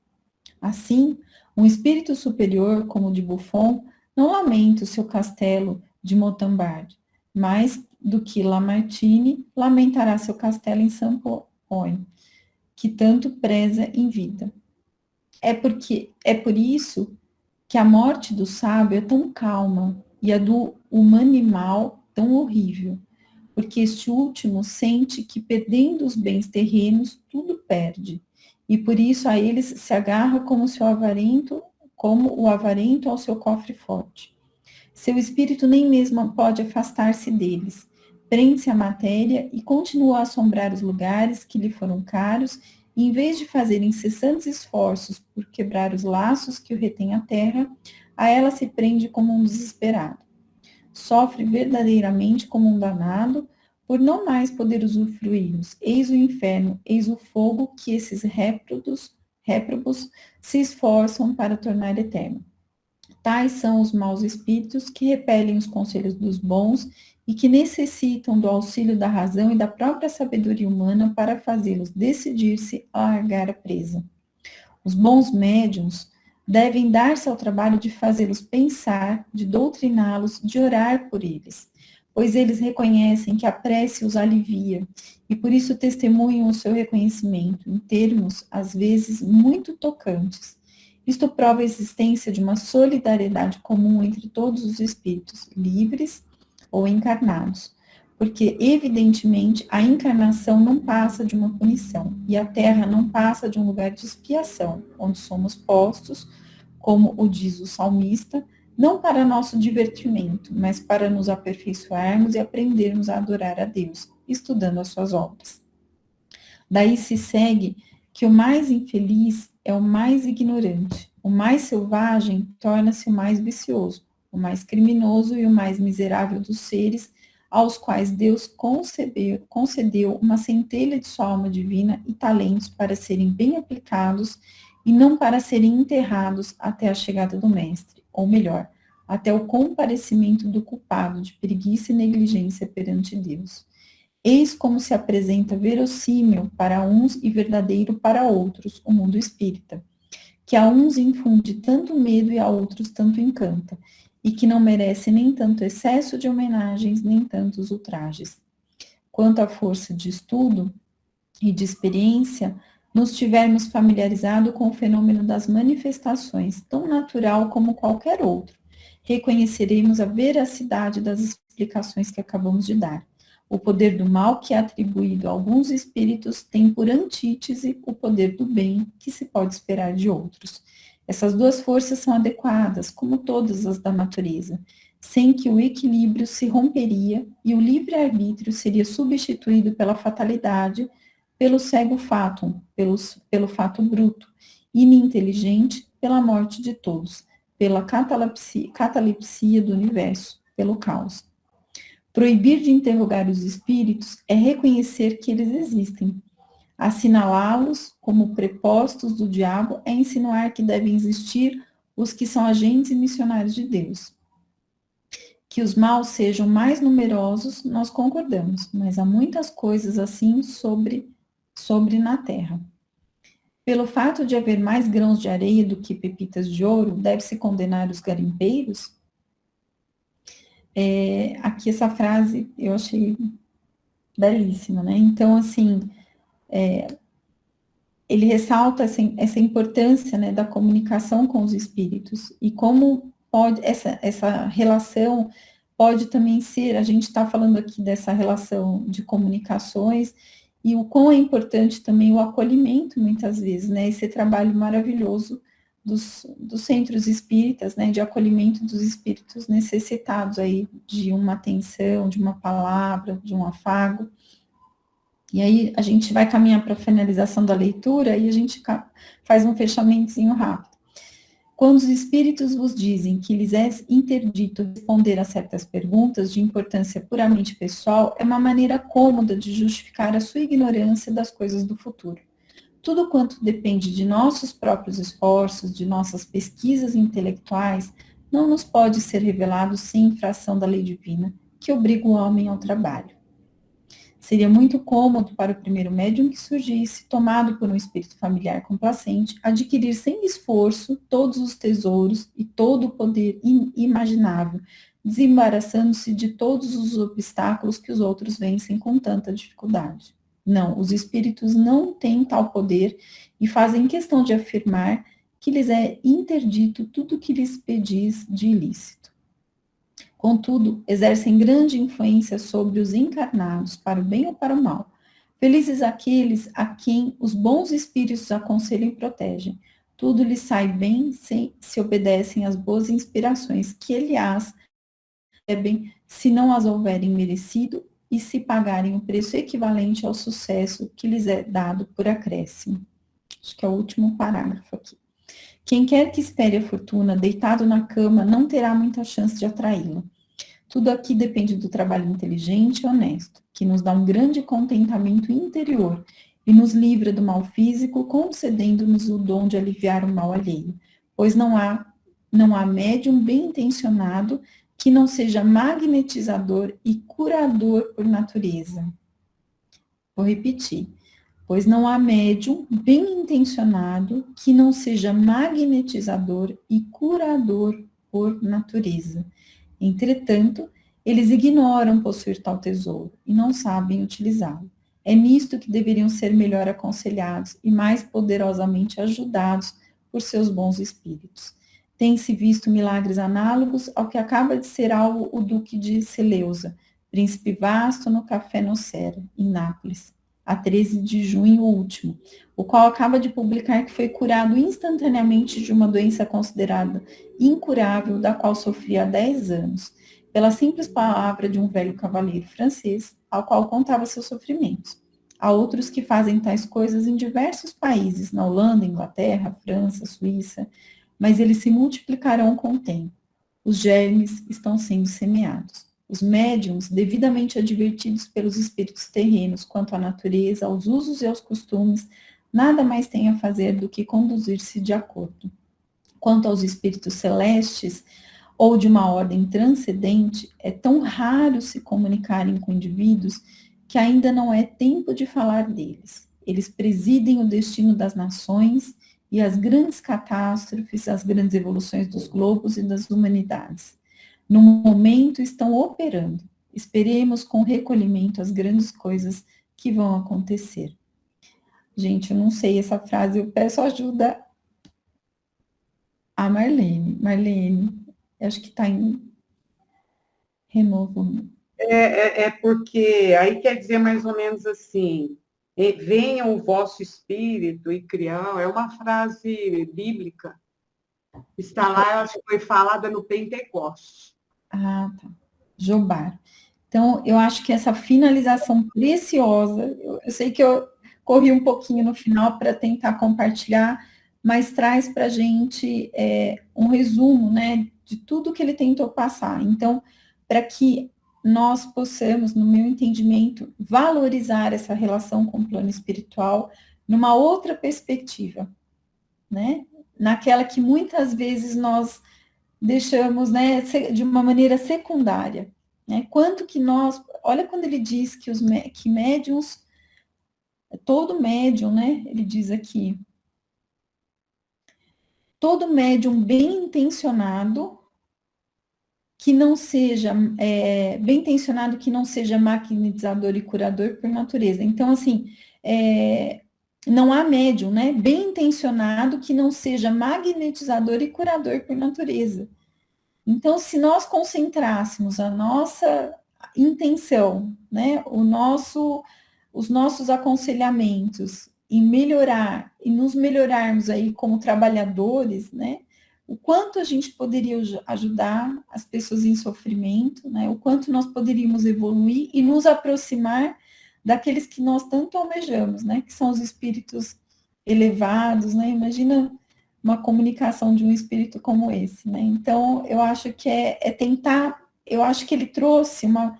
Assim, um espírito superior, como o de Buffon, não lamenta o seu castelo de Montalbán, mais do que Lamartine lamentará seu castelo em Saint-Ouen, que tanto preza em vida. É por isso que a morte do sábio é tão calma e a do humanimal tão horrível, porque este último sente que, perdendo os bens terrenos, tudo perde, e por isso a eles se agarra como o avarento ao seu cofre forte. Seu espírito nem mesmo pode afastar-se deles, prende-se à matéria e continua a assombrar os lugares que lhe foram caros, e em vez de fazer incessantes esforços por quebrar os laços que o retêm à terra, a ela se prende como um desesperado. Sofre verdadeiramente como um danado, por não mais poder usufruí-los. Eis o inferno, eis o fogo que esses réprobos se esforçam para tornar eterno. Tais são os maus espíritos que repelem os conselhos dos bons e que necessitam do auxílio da razão e da própria sabedoria humana para fazê-los decidir-se a largar a presa. Os bons médiuns devem dar-se ao trabalho de fazê-los pensar, de doutriná-los, de orar por eles, pois eles reconhecem que a prece os alivia e por isso testemunham o seu reconhecimento em termos, às vezes, muito tocantes. Isto prova a existência de uma solidariedade comum entre todos os espíritos, livres ou encarnados, porque, evidentemente, a encarnação não passa de uma punição, e a Terra não passa de um lugar de expiação, onde somos postos, como o diz o salmista, não para nosso divertimento, mas para nos aperfeiçoarmos e aprendermos a adorar a Deus, estudando as suas obras. Daí se segue que o mais infeliz é o mais ignorante, o mais selvagem torna-se o mais vicioso, o mais criminoso e o mais miserável dos seres, aos quais Deus concedeu uma centelha de sua alma divina e talentos para serem bem aplicados e não para serem enterrados até a chegada do Mestre, ou melhor, até o comparecimento do culpado de preguiça e negligência perante Deus. Eis como se apresenta verossímil para uns e verdadeiro para outros o mundo espírita, que a uns infunde tanto medo e a outros tanto encanta, e que não merece nem tanto excesso de homenagens, nem tantos ultrajes. Quanto à força de estudo e de experiência, nos tivermos familiarizado com o fenômeno das manifestações, tão natural como qualquer outro, reconheceremos a veracidade das explicações que acabamos de dar. O poder do mal que é atribuído a alguns espíritos tem por antítese o poder do bem que se pode esperar de outros. Essas duas forças são adequadas, como todas as da natureza, sem que o equilíbrio se romperia e o livre-arbítrio seria substituído pela fatalidade, pelo cego fatum, pelo fato bruto, ininteligente, pela morte de todos, pela catalepsia do universo, pelo caos. Proibir de interrogar os espíritos é reconhecer que eles existem. Assinalá-los como prepostos do diabo é insinuar que devem existir os que são agentes e missionários de Deus. Que os maus sejam mais numerosos, nós concordamos, mas há muitas coisas assim sobre na terra. Pelo fato de haver mais grãos de areia do que pepitas de ouro, deve-se condenar os garimpeiros? Aqui essa frase eu achei belíssima, né? Então, assim, ele ressalta essa importância, né, da comunicação com os espíritos e como pode essa relação pode também ser, a gente está falando aqui dessa relação de comunicações e o quão é importante também o acolhimento, muitas vezes, né, esse trabalho maravilhoso dos centros espíritas, né, de acolhimento dos espíritos necessitados aí de uma atenção, de uma palavra, de um afago. E aí a gente vai caminhar para a finalização da leitura e a gente faz um fechamentozinho rápido. Quando os espíritos vos dizem que lhes é interdito responder a certas perguntas de importância puramente pessoal, é uma maneira cômoda de justificar a sua ignorância das coisas do futuro. Tudo quanto depende de nossos próprios esforços, de nossas pesquisas intelectuais, não nos pode ser revelado sem infração da lei divina, que obriga o homem ao trabalho. Seria muito cômodo para o primeiro médium que surgisse, tomado por um espírito familiar complacente, adquirir sem esforço todos os tesouros e todo o poder imaginável, desembaraçando-se de todos os obstáculos que os outros vencem com tanta dificuldade. Não, os espíritos não têm tal poder e fazem questão de afirmar que lhes é interdito tudo o que lhes pedis de ilícito. Contudo, exercem grande influência sobre os encarnados, para o bem ou para o mal. Felizes aqueles a quem os bons espíritos aconselham e protegem. Tudo lhes sai bem se obedecem às boas inspirações, que, aliás, recebem se não as houverem merecido e se pagarem o preço equivalente ao sucesso que lhes é dado por acréscimo. Acho que é o último parágrafo aqui. Quem quer que espere a fortuna deitado na cama não terá muita chance de atraí-la. Tudo aqui depende do trabalho inteligente e honesto, que nos dá um grande contentamento interior e nos livra do mal físico, concedendo-nos o dom de aliviar o mal alheio, pois não há médium bem intencionado que não seja magnetizador e curador por natureza. Vou repetir. Pois não há médium bem intencionado que não seja magnetizador e curador por natureza. Entretanto, eles ignoram possuir tal tesouro e não sabem utilizá-lo. É nisto que deveriam ser melhor aconselhados e mais poderosamente ajudados por seus bons espíritos. Tem-se visto milagres análogos ao que acaba de ser alvo o Duque de Seleusa, príncipe vasto no Café Nocera, em Nápoles, a 13 de junho último, o qual acaba de publicar que foi curado instantaneamente de uma doença considerada incurável, da qual sofria há 10 anos, pela simples palavra de um velho cavaleiro francês, ao qual contava seus sofrimentos. Há outros que fazem tais coisas em diversos países, na Holanda, Inglaterra, França, Suíça, mas eles se multiplicarão com o tempo. Os germes estão sendo semeados. Os médiums, devidamente advertidos pelos espíritos terrenos quanto à natureza, aos usos e aos costumes, nada mais têm a fazer do que conduzir-se de acordo. Quanto aos espíritos celestes, ou de uma ordem transcendente, é tão raro se comunicarem com indivíduos que ainda não é tempo de falar deles. Eles presidem o destino das nações e as grandes catástrofes, as grandes evoluções dos globos e das humanidades. No momento estão operando. Esperemos com recolhimento as grandes coisas que vão acontecer. Gente, eu não sei essa frase, eu peço ajuda a Marlene. Marlene, acho que está em renovo. É porque aí quer dizer mais ou menos assim, venha o vosso espírito e criar, é uma frase bíblica, está lá, acho que foi falada no Pentecoste. Ah, tá. Jobar. Então, eu acho que essa finalização preciosa, eu sei que eu corri um pouquinho no final para tentar compartilhar, mas traz para a gente um resumo, né, de tudo que ele tentou passar. Então, para que nós possamos, no meu entendimento, valorizar essa relação com o plano espiritual numa outra perspectiva, né? Naquela que muitas vezes nós deixamos, né, de uma maneira secundária, né? Quanto que nós, olha quando ele diz que médiums, todo médium, né, ele diz aqui, todo médium bem intencionado, que não seja, bem intencionado, que não seja magnetizador e curador por natureza. Então, assim, não há médium, né, bem intencionado, que não seja magnetizador e curador por natureza. Então, se nós concentrássemos a nossa intenção, né, os nossos aconselhamentos em melhorar, e nos melhorarmos aí como trabalhadores, né, o quanto a gente poderia ajudar as pessoas em sofrimento, né, o quanto nós poderíamos evoluir e nos aproximar daqueles que nós tanto almejamos, né, que são os espíritos elevados, né, imagina uma comunicação de um espírito como esse, né, então eu acho que é tentar, eu acho que ele trouxe uma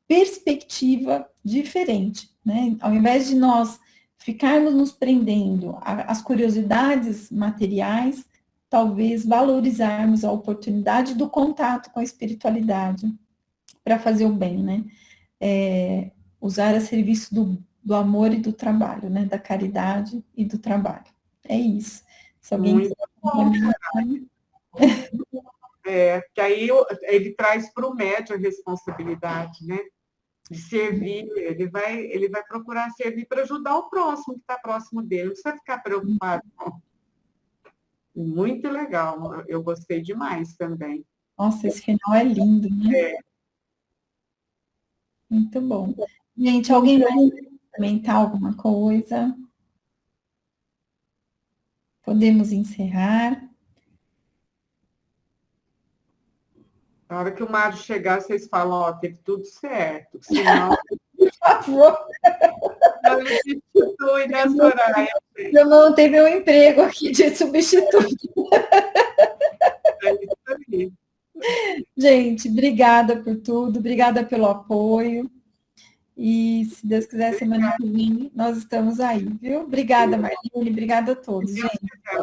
perspectiva diferente, né, ao invés de nós ficarmos nos prendendo às curiosidades materiais, talvez valorizarmos a oportunidade do contato com a espiritualidade para fazer o bem, né? Usar a serviço do amor e do trabalho, né? Da caridade e do trabalho. É isso. Se alguém Muito que aí ele traz para o médium a responsabilidade, né? De servir, ele vai procurar servir para ajudar o próximo que está próximo dele, não precisa ficar preocupado com. Muito legal, eu gostei demais também. Nossa, esse final é lindo, né? Muito bom. Gente, alguém vai comentar alguma coisa? Podemos encerrar. Na hora que o Mário chegar, vocês falam, ó, teve tudo certo. Senão, Por favor. não me substitui, né, Soraya? Eu montei meu emprego aqui de substituto. É isso aí. Gente, obrigada por tudo, obrigada pelo apoio. E se Deus quiser, semana que vem nós estamos aí, viu? Obrigada, Marlene, obrigada a todos, gente.